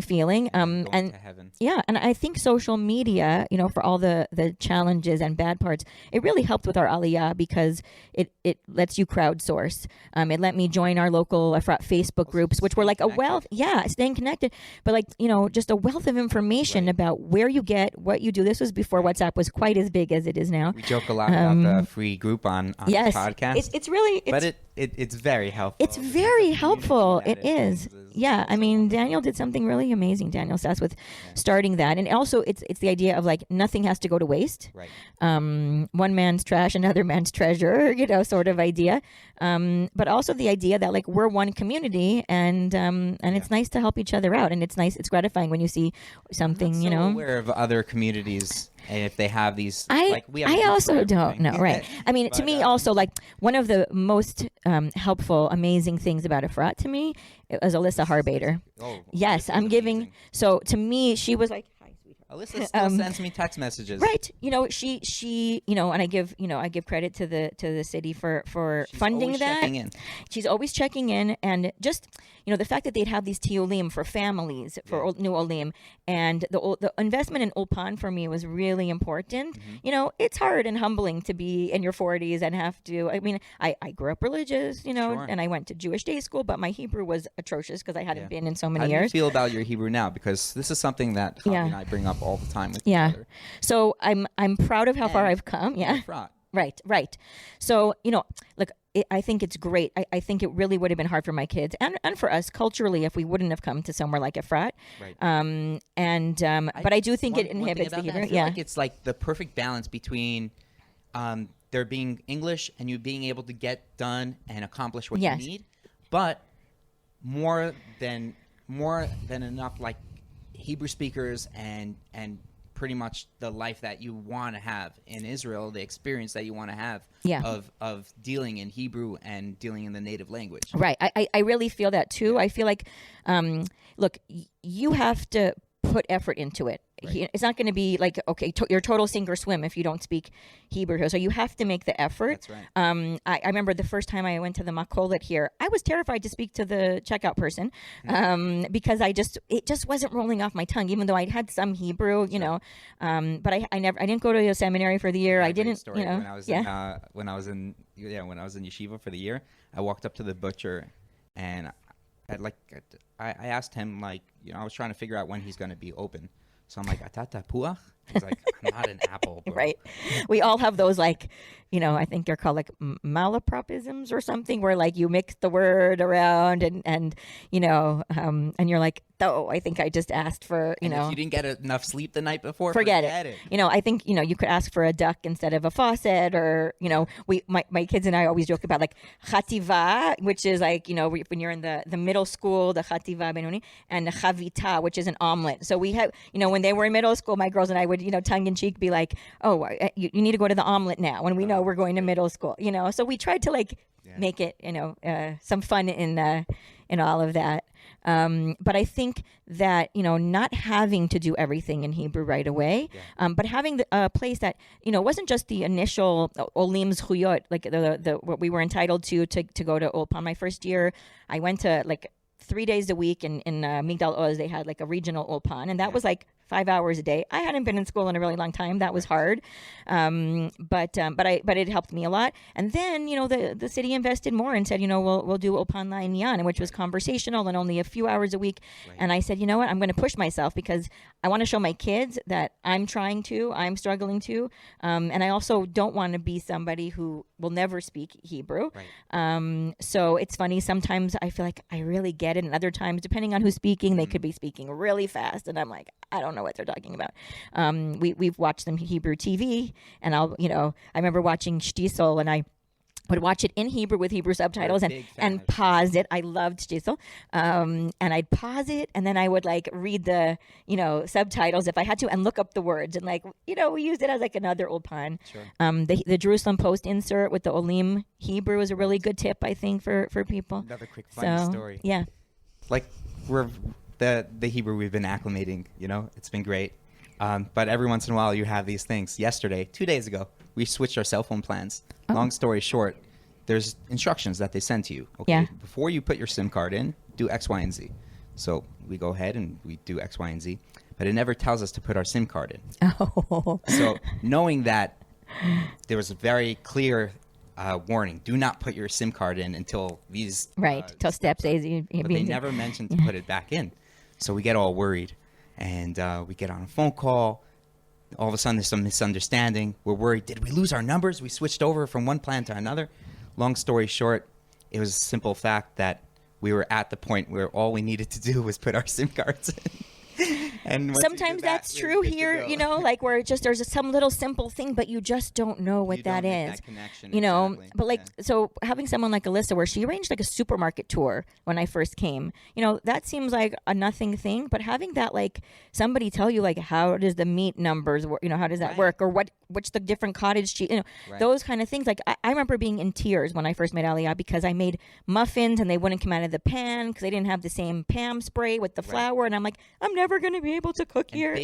feeling. And to heaven. And I think social media, for all the challenges and bad parts, it really helped with our Aliyah, because it lets you crowdsource. It let me join our local Efrat Facebook groups, which were like a wealth, staying connected, but just a wealth of information about where you get what you do. This was before WhatsApp was quite as big as it is now. We joke a lot about the free group on the podcast. It's really, it's very helpful. It's very helpful. It is. Yeah, I mean, Daniel did something really amazing. Daniel Sass with starting that, and also it's the idea of nothing has to go to waste. Right. One man's trash, another man's treasure. Sort of idea. But also the idea that we're one community, and it's nice to help each other out, and it's nice. It's gratifying when you see something. I'm not so aware of other communities, and if they have these. We have I also don't know. Right. I mean, to me, also one of the most helpful, amazing things about Efrat to me was Alyssa Harbader. Oh, yes, I'm giving. Amazing. So to me, she was like, "Hi, sweetheart." Alyssa still sends me text messages. Right. She and I give credit to the city for She's funding always that. checking in. She's always checking in, and just the fact that they'd have these tiolim for families, for new olim, and the investment in ulpan for me was really important. It's hard and humbling to be in your 40s and have to. I mean, I grew up religious, Sure. and I went to Jewish day school, but my Hebrew was atrocious because I hadn't been in so many How years. do you feel about your Hebrew now? Because this is something that Javi and I bring up all the time with each other. So I'm proud of how far I've come. Yeah. Efrat. Right. So, look, I think it's great. I think it really would have been hard for my kids and for us culturally if we wouldn't have come to somewhere like Efrat. Right. But I do think it inhibits the Hebrew. I feel like it's the perfect balance between there being English and you being able to get done and accomplish what you need, but more than enough Hebrew speakers and pretty much the life that you want to have in Israel, the experience that you want to have of dealing in Hebrew and dealing in the native language. Right. I really feel that too. I feel like, look, you have to put effort into it. it's not going to be like, okay, you're total sink or swim if you don't speak Hebrew. So you have to make the effort. That's right. I remember the first time I went to the Makolet here, I was terrified to speak to the checkout person because it just wasn't rolling off my tongue, even though I had some Hebrew, you know. But I didn't go to a seminary for the year. Yeah, I didn't, story. you know. When I was in yeshiva for the year, I walked up to the butcher and I asked him, like, you know, I was trying to figure out when he's going to be open. So I'm like, atata puach? He's like, I'm not an apple, bro. Right. We all have those, like, you know, I think they're called like malapropisms or something, where like you mix the word around and you know, and you're like, oh, I think I just asked for, you know. If you didn't get enough sleep the night before, forget it. You know, I think, you know, you could ask for a duck instead of a faucet, or, you know, my kids and I always joke about like chativa, which is like, you know, when you're in the middle school, the chativa benoni, and the chavita, which is an omelet. So we have, you know, when they were in middle school, my girls and I would, you know, tongue in cheek be like, oh, you need to go to the omelet now when we know we're going to middle school, you know. So we tried to like make it, you know, some fun in all of that. But I think that, you know, not having to do everything in Hebrew right away, but having a place that, you know, wasn't just the initial olim zchuyot, like the what we were entitled to go to Ulpan. My first year, I went to like 3 days a week in Migdal Oz. They had like a regional Ulpan, and that was like 5 hours a day. I hadn't been in school in a really long time. That was hard. But it helped me a lot. And then, you know, the city invested more and said, you know, we'll do Ulpan La'inyan, which was conversational and only a few hours a week. Right. And I said, you know what, I'm going to push myself because I want to show my kids that I'm struggling to. And I also don't want to be somebody who will never speak Hebrew. Right. So it's funny. Sometimes I feel like I really get it. And other times, depending on who's speaking, they could be speaking really fast. And I'm like, I don't know what they're talking about. We've watched some Hebrew TV, and I remember watching Shtisel, and I would watch it in Hebrew with Hebrew subtitles and pause it. I loved Shtisel. And I'd pause it, and then I would like read the, you know, subtitles if I had to, and look up the words, and like, you know, we used it as like another ulpan. Sure. The Jerusalem Post insert with the Olim Hebrew is a really good tip, I think, for people. Another quick funny story. Yeah. Like the Hebrew we've been acclimating, you know, it's been great. But every once in a while you have these things. Yesterday, 2 days ago, we switched our cell phone plans. Long story short, there's instructions that they send to you. Okay, before you put your SIM card in, do X, Y, and Z. So we go ahead and we do X, Y, and Z, but it never tells us to put our SIM card in. Oh. So knowing that, there was a very clear warning: do not put your SIM card in until these till steps A. But they never mentioned to put it back in. So we get all worried, and we get on a phone call. All of a sudden, there's some misunderstanding. We're worried. Did we lose our numbers? We switched over from one plan to another. Long story short, it was a simple fact that we were at the point where all we needed to do was put our SIM cards in. And sometimes that's true here, you know, like where there's some little simple thing, but you just don't know what that is. That connection, you know, exactly. But like, so having someone like Alyssa, where she arranged like a supermarket tour when I first came, you know, that seems like a nothing thing, but having that, like, somebody tell you, like, how does the meat numbers work, you know, how does that work, or what's the different cottage cheese, you know, those kind of things. Like, I remember being in tears when I first met Aliyah because I made muffins and they wouldn't come out of the pan because they didn't have the same Pam spray with the flour, and I'm like, I'm never going to be able to cook here.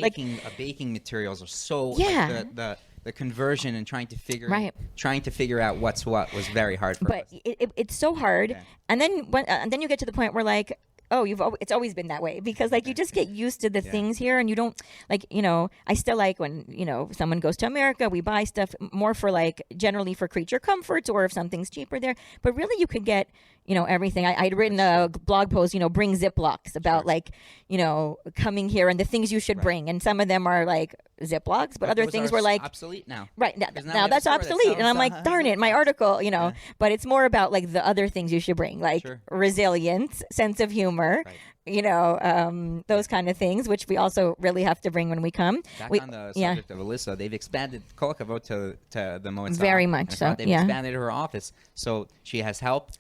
Baking materials are so like the conversion and trying to figure out what's what was very hard for us. But it's so hard. Yeah. And then you get to the point where, like, oh, it's always been that way, because like you just get used to the things here, and you don't, like, you know, I still like when, you know, someone goes to America, we buy stuff more for, like, generally for creature comforts, or if something's cheaper there, but really you could get, you know, everything. I'd written a blog post, you know, bring Ziplocs about like, you know, coming here and the things you should bring, and some of them are like Ziplocs, but other things were like obsolete now. Right now that's obsolete, and I'm like, darn it, my article, you know. But it's more about like the other things you should bring, like resilience, sense of humor, you know, those kind of things, which we also really have to bring when we come. Back on the subject of Alyssa, they've expanded Kol Hakavod to the Moed very much so. They've expanded her office, so she has help.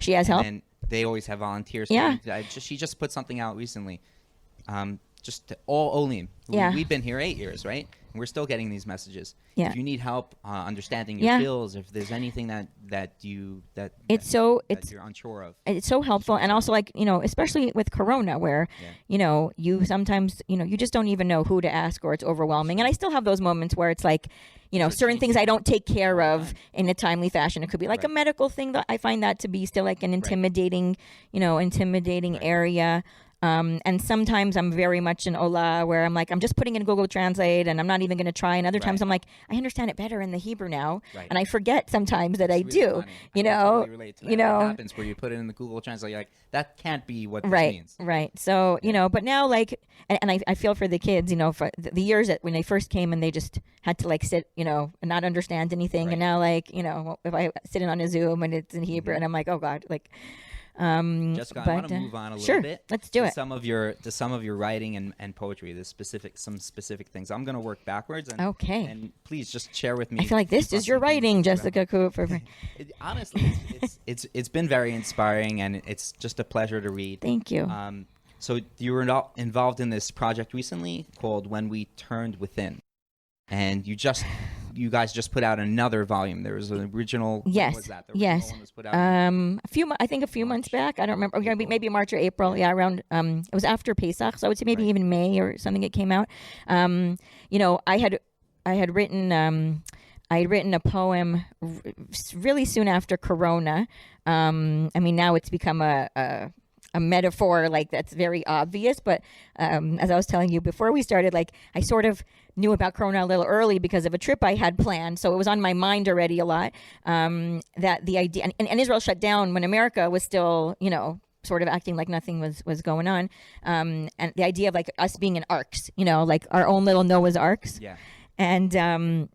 And they always have volunteers. Yeah. She just put something out recently. Just all Olim. We've been here 8 years, right? We're still getting these messages. Yeah. If you need help understanding your Yeah. bills, if there's anything that you're unsure of, it's so helpful. And also, like, especially with Corona, where you sometimes you just don't even know who to ask, or it's overwhelming. And I still have those moments where it's like, certain things I don't take care of in a timely fashion. It could be like a medical thing that I find that to be still like an intimidating area. And sometimes I'm very much an Ola, where I'm like, I'm just putting in Google Translate and I'm not even going to try. And other times I'm like, I understand it better in the Hebrew now. And I forget sometimes that I do, I totally relate to that. What happens where you put it in the Google Translate, you're like, that can't be what this means. Right. So, but now, like, and I feel for the kids, for the years that when they first came and they just had to like sit, and not understand anything. And now, like, if I sit in on a Zoom and it's in Hebrew and I'm like, oh God, like, Jessica, I want to move on a little bit. Let's do it. Some of your writing and poetry, some specific things. I'm going to work backwards. And, okay. And please just share with me. I feel like this is your writing, Jessica Kupferberg. Honestly, it's been very inspiring, and it's just a pleasure to read. Thank you. So you were involved in this project recently called "When We Turned Within," and you guys just put out another volume. There was an original. Yes. What was that? Yes. One was put out I think a few months back. I don't remember. Maybe March or April. Yeah, around. It was after Pesach, so I would say maybe even May or something. It came out. I had written. I had written a poem really soon after Corona. Now it's become a metaphor, like, that's very obvious, but as I was telling you before we started, like, I sort of knew about Corona a little early because of a trip I had planned, so it was on my mind already a lot, that the idea, and Israel shut down when America was still, sort of acting like nothing was going on, and the idea of, like, us being in arcs, like our own little Noah's arcs. Yeah. And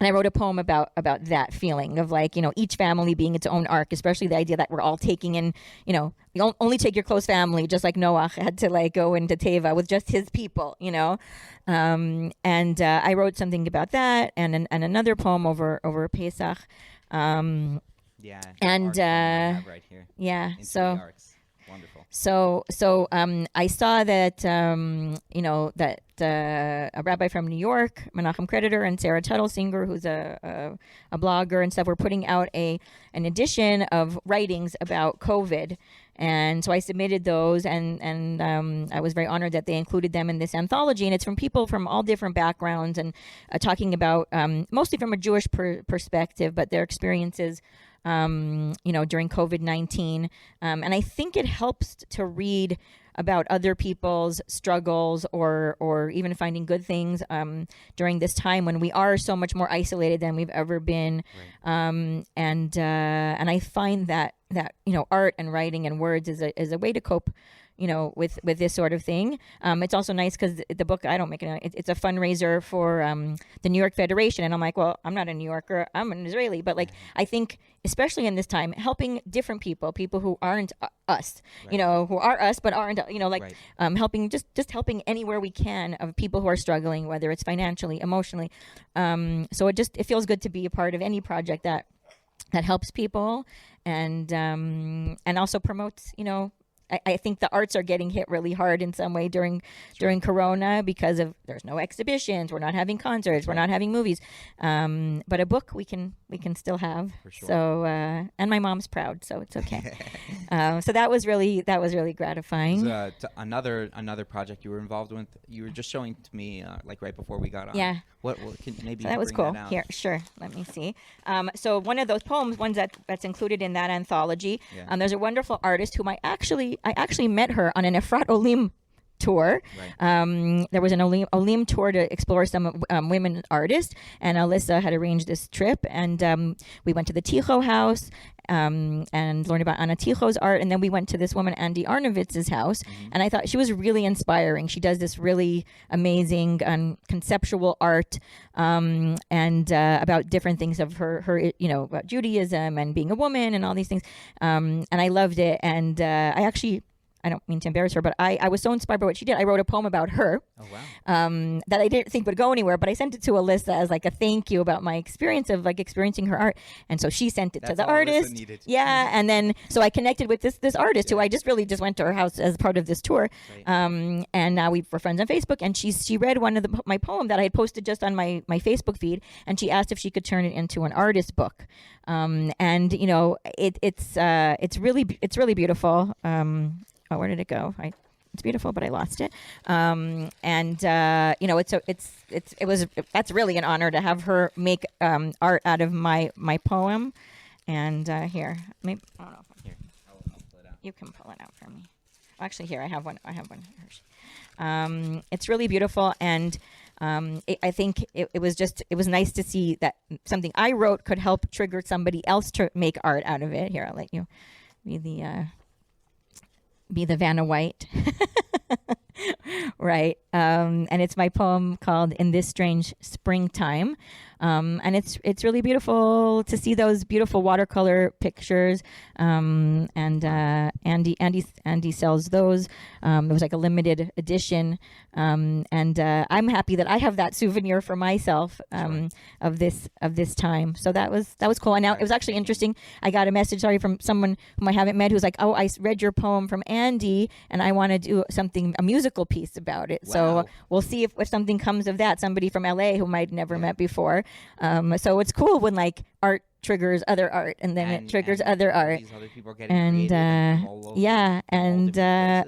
I wrote a poem about that feeling of, like, each family being its own ark, especially the idea that we're all taking in, you only take your close family, just like Noah had to, like, go into Teva with just his people, I wrote something about that, and another poem over Pesach. And right here. Yeah. Into So. the arcs. Wonderful. So I saw that that a rabbi from New York, Menachem Creditor, and Sarah Tuttlesinger, who's a blogger and stuff, were putting out an edition of writings about COVID, and so I submitted those, and I was very honored that they included them in this anthology, and it's from people from all different backgrounds, and talking about mostly from a Jewish perspective, but their experiences. During COVID-19. And I think it helps to read about other people's struggles or even finding good things during this time when we are so much more isolated than we've ever been. Right. And I find that art and writing and words is a way to cope with this sort of thing. It's also nice because the book, I don't make it, it's a fundraiser for the New York Federation. And I'm like, well, I'm not a New Yorker, I'm an Israeli. But, like, I think, especially in this time, helping different people who aren't us, who are us but aren't, helping, just helping anywhere we can of people who are struggling, whether it's financially, emotionally. So it feels good to be a part of any project that helps people and also promotes, I think the arts are getting hit really hard in some way during Corona because of there's no exhibitions, we're not having concerts, we're not having movies, but a book we can still have. For sure. So and my mom's proud, so it's okay. So that was really gratifying. Another project you were involved with. You were just showing to me like right before we got on. Yeah. What can maybe so that was bring cool. That out? Here, sure. Let me see. So one of those poems, ones that's included in that anthology. Yeah. There's a wonderful artist whom I actually met her on an Efrat Olim tour. Right. There was an Olim tour to explore some women artists, and Alyssa had arranged this trip, and we went to the Ticho house and learned about Anna Ticho's art, and then we went to this woman Andy Arnovitz's house, and I thought she was really inspiring. She does this really amazing conceptual art and about different things of her about Judaism and being a woman and all these things, and I loved it, and I don't mean to embarrass her, but I was so inspired by what she did. I wrote a poem about her. Oh, wow. That I didn't think would go anywhere, but I sent it to Alyssa as like a thank you about my experience of like experiencing her art. And so she sent it to That's the all Alyssa artist. needed. Yeah. And then, so I connected with this artist who I just went to her house as part of this tour. Right. And now we're friends on Facebook, and she read one of my poem that I had posted just on my Facebook feed, and she asked if she could turn it into an artist book. And you know, it's really beautiful. Oh, where did it go? It's beautiful, but I lost it. You know, that's really an honor to have her make art out of my poem. And here, maybe I don't know. Here, I'll pull it out. You can pull it out for me. Actually, here I have one. It's really beautiful, and I think it was nice to see that something I wrote could help trigger somebody else to make art out of it. Here, I'll let you be the Vanna White. Right. And it's my poem called "In This Strange Springtime." And it's really beautiful to see those beautiful watercolor pictures. And Andy sells those. It was like a limited edition. And I'm happy that I have that souvenir for myself of this time. So that was cool. And now it was actually interesting. I got a message, from someone whom I haven't met, who's like, "Oh, I read your poem from Andy, and I want to do a musical piece about it." Wow. So we'll see if something comes of that. Somebody from LA whom I'd never met before. So it's cool when like art triggers other art, and then it triggers other art. These other people are getting creative from all over,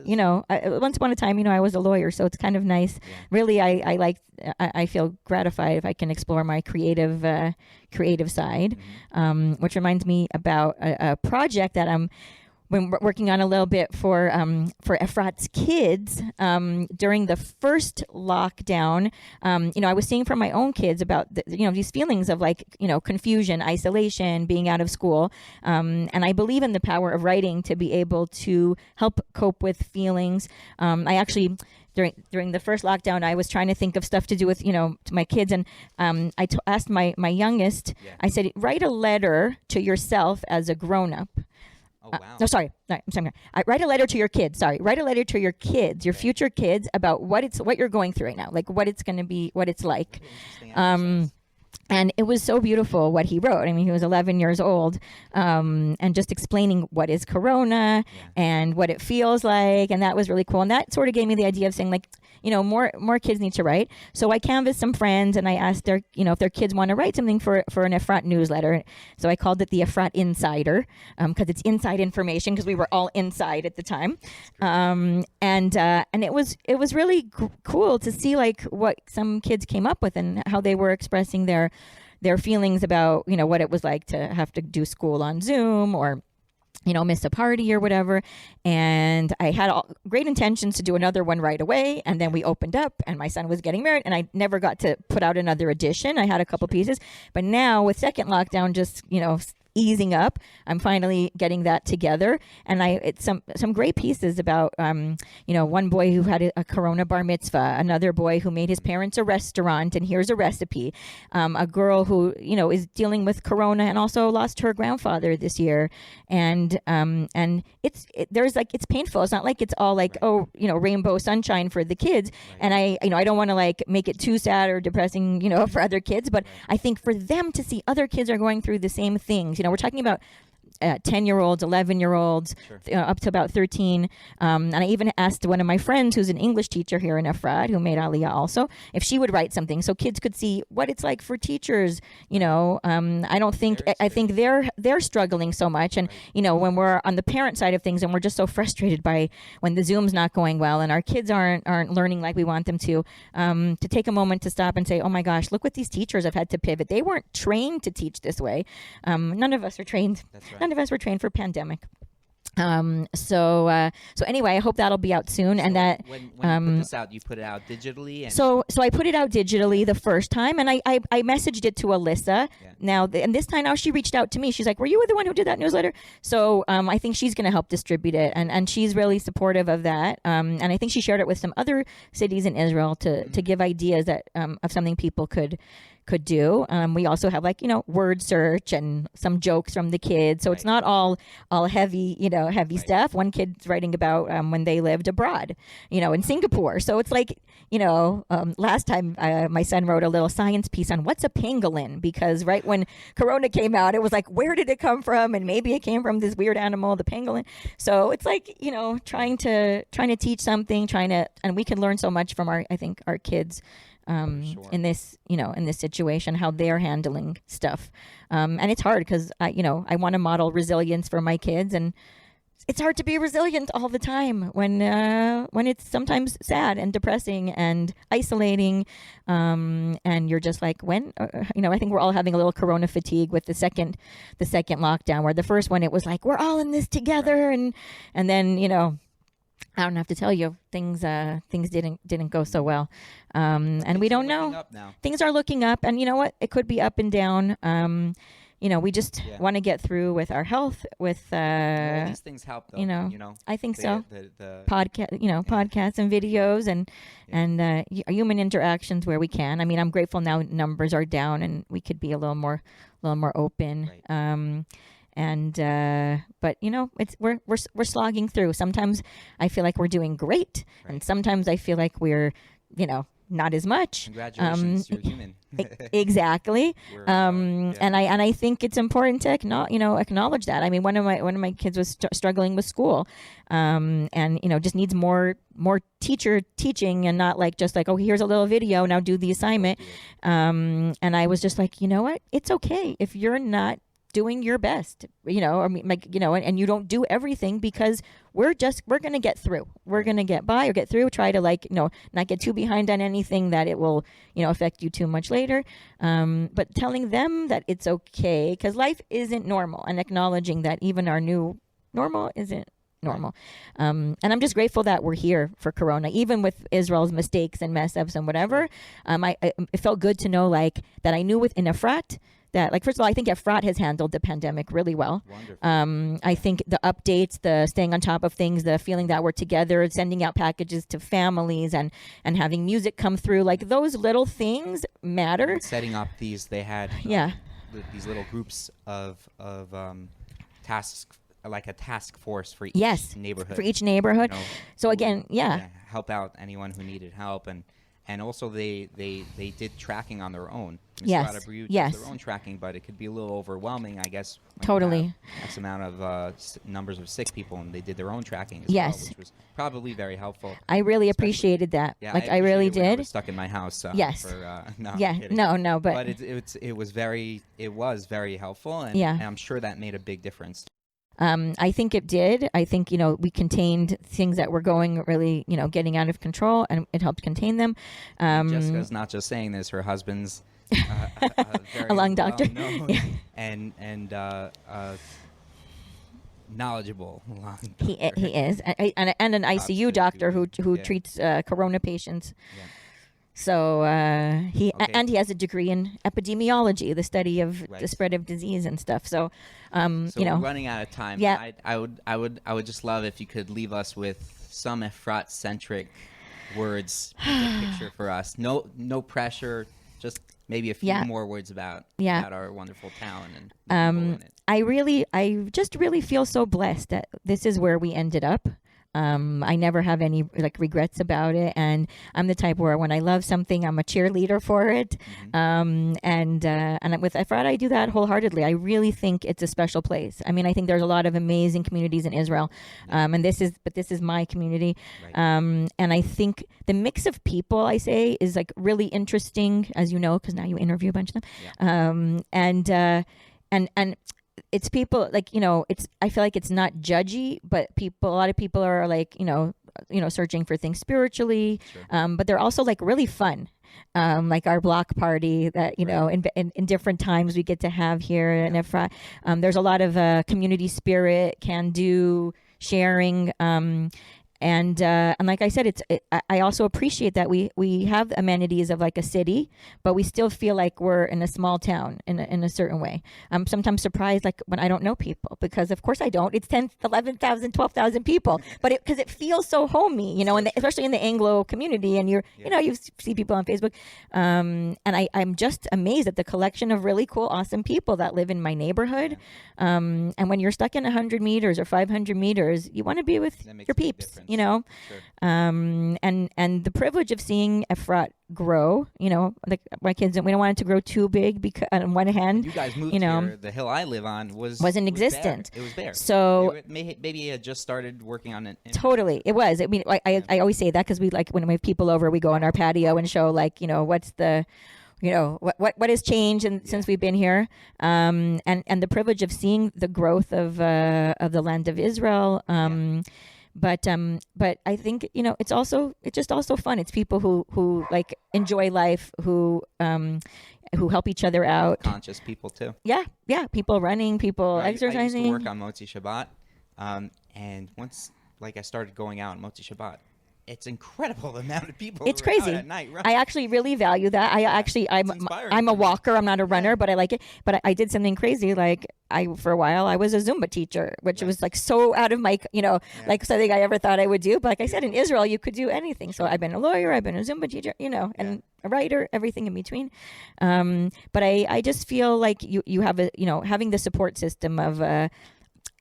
you know, once upon a time, you know, I was a lawyer, so it's kind of nice. Yeah. Really, I feel gratified if I can explore my creative side, which reminds me about a project that I'm working on a little bit for Efrat's kids. During the first lockdown, you know, I was seeing from my own kids about these feelings of like, you know, confusion, isolation, being out of school, and I believe in the power of writing to be able to help cope with feelings. I actually, during the first lockdown, I was trying to think of stuff to do with, you know, to my kids, and I asked my youngest. I said, write a letter to yourself as a grown-up. Oh, wow. No, sorry. I'm sorry. Write a letter to your kids. Sorry. Write a letter to your kids, your future kids, about what you're going through right now, like what it's going to be, what it's like. And it was so beautiful what he wrote. I mean, he was 11 years old, and just explaining what is Corona and what it feels like, and that was really cool. And that sort of gave me the idea of saying, like, you know, more kids need to write. So I canvassed some friends, and I asked their, you know, if their kids want to write something for an Efrat newsletter. So I called it the Efrat Insider, because it's inside information, because we were all inside at the time. And it was really cool to see like what some kids came up with and how they were expressing their feelings about, you know, what it was like to have to do school on Zoom, or, you know, miss a party or whatever. And I had great intentions to do another one right away. And then we opened up, and my son was getting married, and I never got to put out another edition. I had a couple pieces, but now with second lockdown, just, you know, easing up, I'm finally getting that together. And it's some great pieces about, you know, one boy who had a Corona bar mitzvah, another boy who made his parents a restaurant, and here's a recipe. A girl who, you know, is dealing with Corona and also lost her grandfather this year. And it's painful. It's not like it's all like, oh, you know, rainbow sunshine for the kids. And I don't want to like make it too sad or depressing, you know, for other kids, but I think for them to see other kids are going through the same things, you know, we're talking about 10-year-olds, 11-year-olds, up to about 13. And I even asked one of my friends who's an English teacher here in Efrat, who made Aliyah also, if she would write something so kids could see what it's like for teachers. You know, I think they're struggling so much. And, you know, when we're on the parent side of things and we're just so frustrated by when the Zoom's not going well and our kids aren't learning like we want them to take a moment to stop and say, oh my gosh, look what these teachers have had to pivot. They weren't trained to teach this way. None of us are trained. That's right. None of us were trained for pandemic. So anyway, I hope that'll be out soon. So and that when you put this out, you put it out digitally. And so I put it out digitally the first time, and I messaged it to Alyssa. Yeah. And this time now she reached out to me. She's like, "Were you the one who did that newsletter?" So I think she's going to help distribute it, and she's really supportive of that. And I think she shared it with some other cities in Israel to give ideas that of something people could could do. We also have like, word search and some jokes from the kids. So it's not all heavy, heavy stuff. One kid's writing about when they lived abroad, in Singapore. So it's like, last time my son wrote a little science piece on what's a pangolin, because right when Corona came out, it was like, where did it come from? And maybe it came from this weird animal, the pangolin. So it's like, trying to teach something, and we can learn so much from our kids in this, in this situation, how they're handling stuff. And it's hard because I want to model resilience for my kids, and it's hard to be resilient all the time when it's sometimes sad and depressing and isolating. And you're just like, when, I think we're all having a little Corona fatigue with the second lockdown, where the first one, it was like, we're all in this together. And then, I don't have to tell you, things didn't go so well. And we don't know. Things are looking up, and you know what? It could be up and down. We just want to get through with our health. With all these things help, though. I think so. The podcasts and videos and human interactions where we can. I mean, I'm grateful now numbers are down and we could be a little more open. Right. But we're slogging through. Sometimes I feel like we're doing great, and sometimes I feel like we're, not as much. Congratulations, you're human. Exactly. And I think it's important to acknowledge that. I mean, one of my kids was struggling with school, and just needs more teacher teaching, and not like just like, oh, here's a little video, now do the assignment. And I was just like, you know what? It's okay if you're not doing your best, and you don't do everything, because we're going to get through. We're going to get by or get through, try to not get too behind on anything that it will, affect you too much later. But telling them that it's okay, because life isn't normal, and acknowledging that even our new normal isn't normal. And I'm just grateful that we're here for Corona, even with Israel's mistakes and mess ups and whatever. It felt good to know that I knew within Efrat, that, first of all, I think Efrat has handled the pandemic really well. Wonderful. I think the updates, the staying on top of things, the feeling that we're together, sending out packages to families, and having music come through, those little things matter. And setting up they had these little groups of tasks, like a task force for each neighborhood. For each neighborhood. So again, help out anyone who needed help, and also they did tracking on their own. Does their own tracking, but it could be a little overwhelming, I guess. Totally. X amount of numbers of sick people, and they did their own tracking as well, which was probably very helpful. I really appreciated that. Yeah, I really did. I was stuck in my house. But it was very helpful, and I'm sure that made a big difference. I think it did. I think, we contained things that were going really, getting out of control, and it helped contain them. Jessica's not just saying this; her husband's very a lung doctor, and knowledgeable. He is, and an ICU doctor who treats Corona patients. Yeah. So he has a degree in epidemiology, the study of the spread of disease and stuff. So, we're running out of time. Yeah. I would just love if you could leave us with some Efrat centric words, a picture for us. No pressure. Just maybe a few more words about our wonderful town and I just really feel so blessed that this is where we ended up. I never have any regrets about it, and I'm the type where when I love something, I'm a cheerleader for it. And with Efrat, I do that wholeheartedly. I really think it's a special place. I mean, I think there's a lot of amazing communities in Israel, and this is my community. Right. And I think the mix of people, I say, is really interesting, as you know, because now you interview a bunch of them. Yeah. And it's people I feel like it's not judgy, but a lot of people are searching for things spiritually. Sure. But they're also really fun. Like our block party that, in different times we get to have here in Efrat. There's a lot of community spirit, can do, sharing. and like I said, I also appreciate that we have amenities of like a city, but we still feel like we're in a small town in a certain way. I'm sometimes surprised, like when I don't know people, because of course I don't. It's 10, 11,000, 12,000 people, but because it feels so homey, you know, especially in the Anglo community, and you know, you see people on Facebook, and I'm just amazed at the collection of really cool, awesome people that live in my neighborhood. And when you're stuck in 100 meters or 500 meters, you want to be with your peeps, you know. Sure. And the privilege of seeing Efrat grow, you know, like my kids, we don't want it to grow too big because on one hand, You guys moved you know, here. The hill I live on wasn't existent. It was bare. So maybe it had just started working on it. totally, it was. I mean, I always say that because we, like, when we have people over, we go on our patio and show, like, you know, what's the, you know, what has changed since we've been here, and the privilege of seeing the growth of the land of Israel. But I think, you know, it's just also fun. It's people who like enjoy life, who help each other out. Conscious people too. Yeah, people running, people exercising. I used to work on Motzi Shabbat, and once I started going out on Motzi Shabbat, it's incredible the amount of people. It's who are out crazy. at night, right? I actually really value that. I'm a walker. I'm not a runner, but I like it. But I did something crazy. Like for a while, I was a Zumba teacher, which was like so out of my, you know, like something I ever thought I would do. But like I said, in Israel, you could do anything. So I've been a lawyer, I've been a Zumba teacher, you know, and a writer, everything in between. But I just feel like you have having the support system of of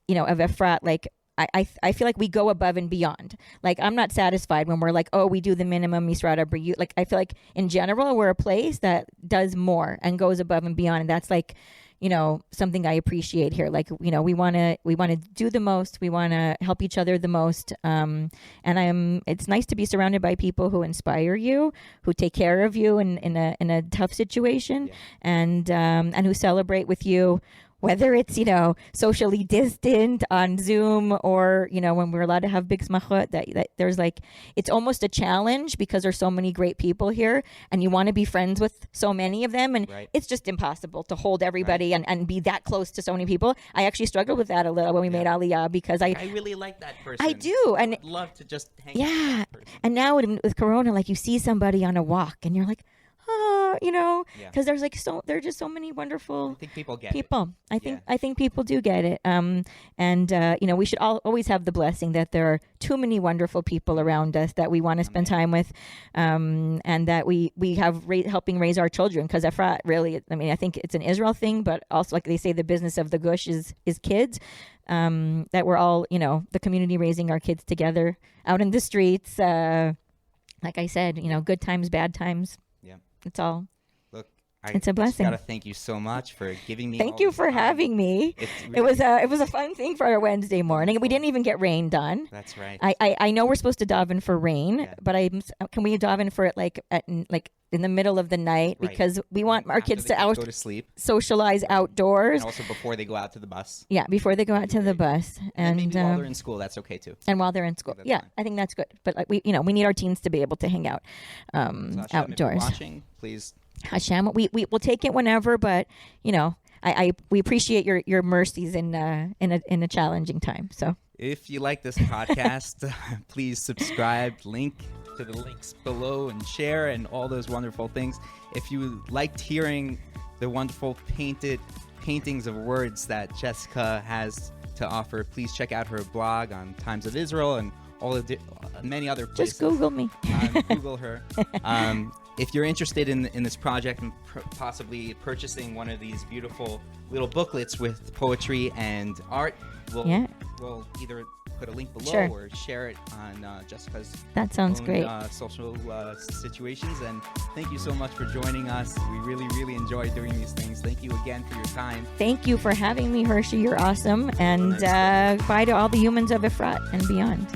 Efrat, like. I feel like we go above and beyond. Like, I'm not satisfied when we're like, oh, we do the minimum Misrata B'riyut. Like, I feel like in general, we're a place that does more and goes above and beyond. And that's like, you know, something I appreciate here. Like, you know, we want to do the most. We want to help each other the most. And it's nice to be surrounded by people who inspire you, who take care of you in a tough situation, and who celebrate with you. Whether it's, you know, socially distant on Zoom, or, you know, when we're allowed to have big smachot, that there's like, it's almost a challenge because there's so many great people here and you want to be friends with so many of them. And it's just impossible to hold everybody and be that close to so many people. I actually struggled with that a little when we made Aliyah, because I really like that person. I do. And I would love to just hang out with that person. And now with Corona, like, you see somebody on a walk and you're like, you know, because there's like there are just so many wonderful I think people get people. it. I think people do get it. And you know, we should always have the blessing that there are too many wonderful people around us that we want to spend time with, and that we have helping raise our children. Because Efrat, really, I mean, I think it's an Israel thing, but also, like they say, the business of the gush is kids. That we're all, you know, the community raising our kids together out in the streets. Like I said, you know, good times, bad times. It's all. Look, it's a blessing. I just gotta thank you so much for giving me. Thank you for having me. It was a fun thing for our Wednesday morning. We didn't even get rain done. That's right. I know we're supposed to daven for rain, but can we daven for it like in the middle of the night, because we want our kids to go to sleep, socialize outdoors, and also before they go out to the bus. Yeah, before they go out to the bus, and maybe while they're in school, that's okay too. And while they're in school, fine. I think that's good. But like we need our teens to be able to hang out so Hashem, outdoors. If you're watching, please. Hashem, we will take it whenever, but you know, we appreciate your mercies in a challenging time. So if you like this podcast, please subscribe, link to the links below, and share, and all those wonderful things. If you liked hearing the wonderful paintings of words that Jessica has to offer, please check out her blog on Times of Israel and all the many other places. Just Google me. Google her. If you're interested in this project and possibly purchasing one of these beautiful little booklets with poetry and art, we'll either put a link below or share it on Jessica's great. Social situations. And thank you so much for joining us. We really, really enjoy doing these things. Thank you again for your time. Thank you for having me, Hershey. You're awesome. And bye to all the humans of Efrat and beyond.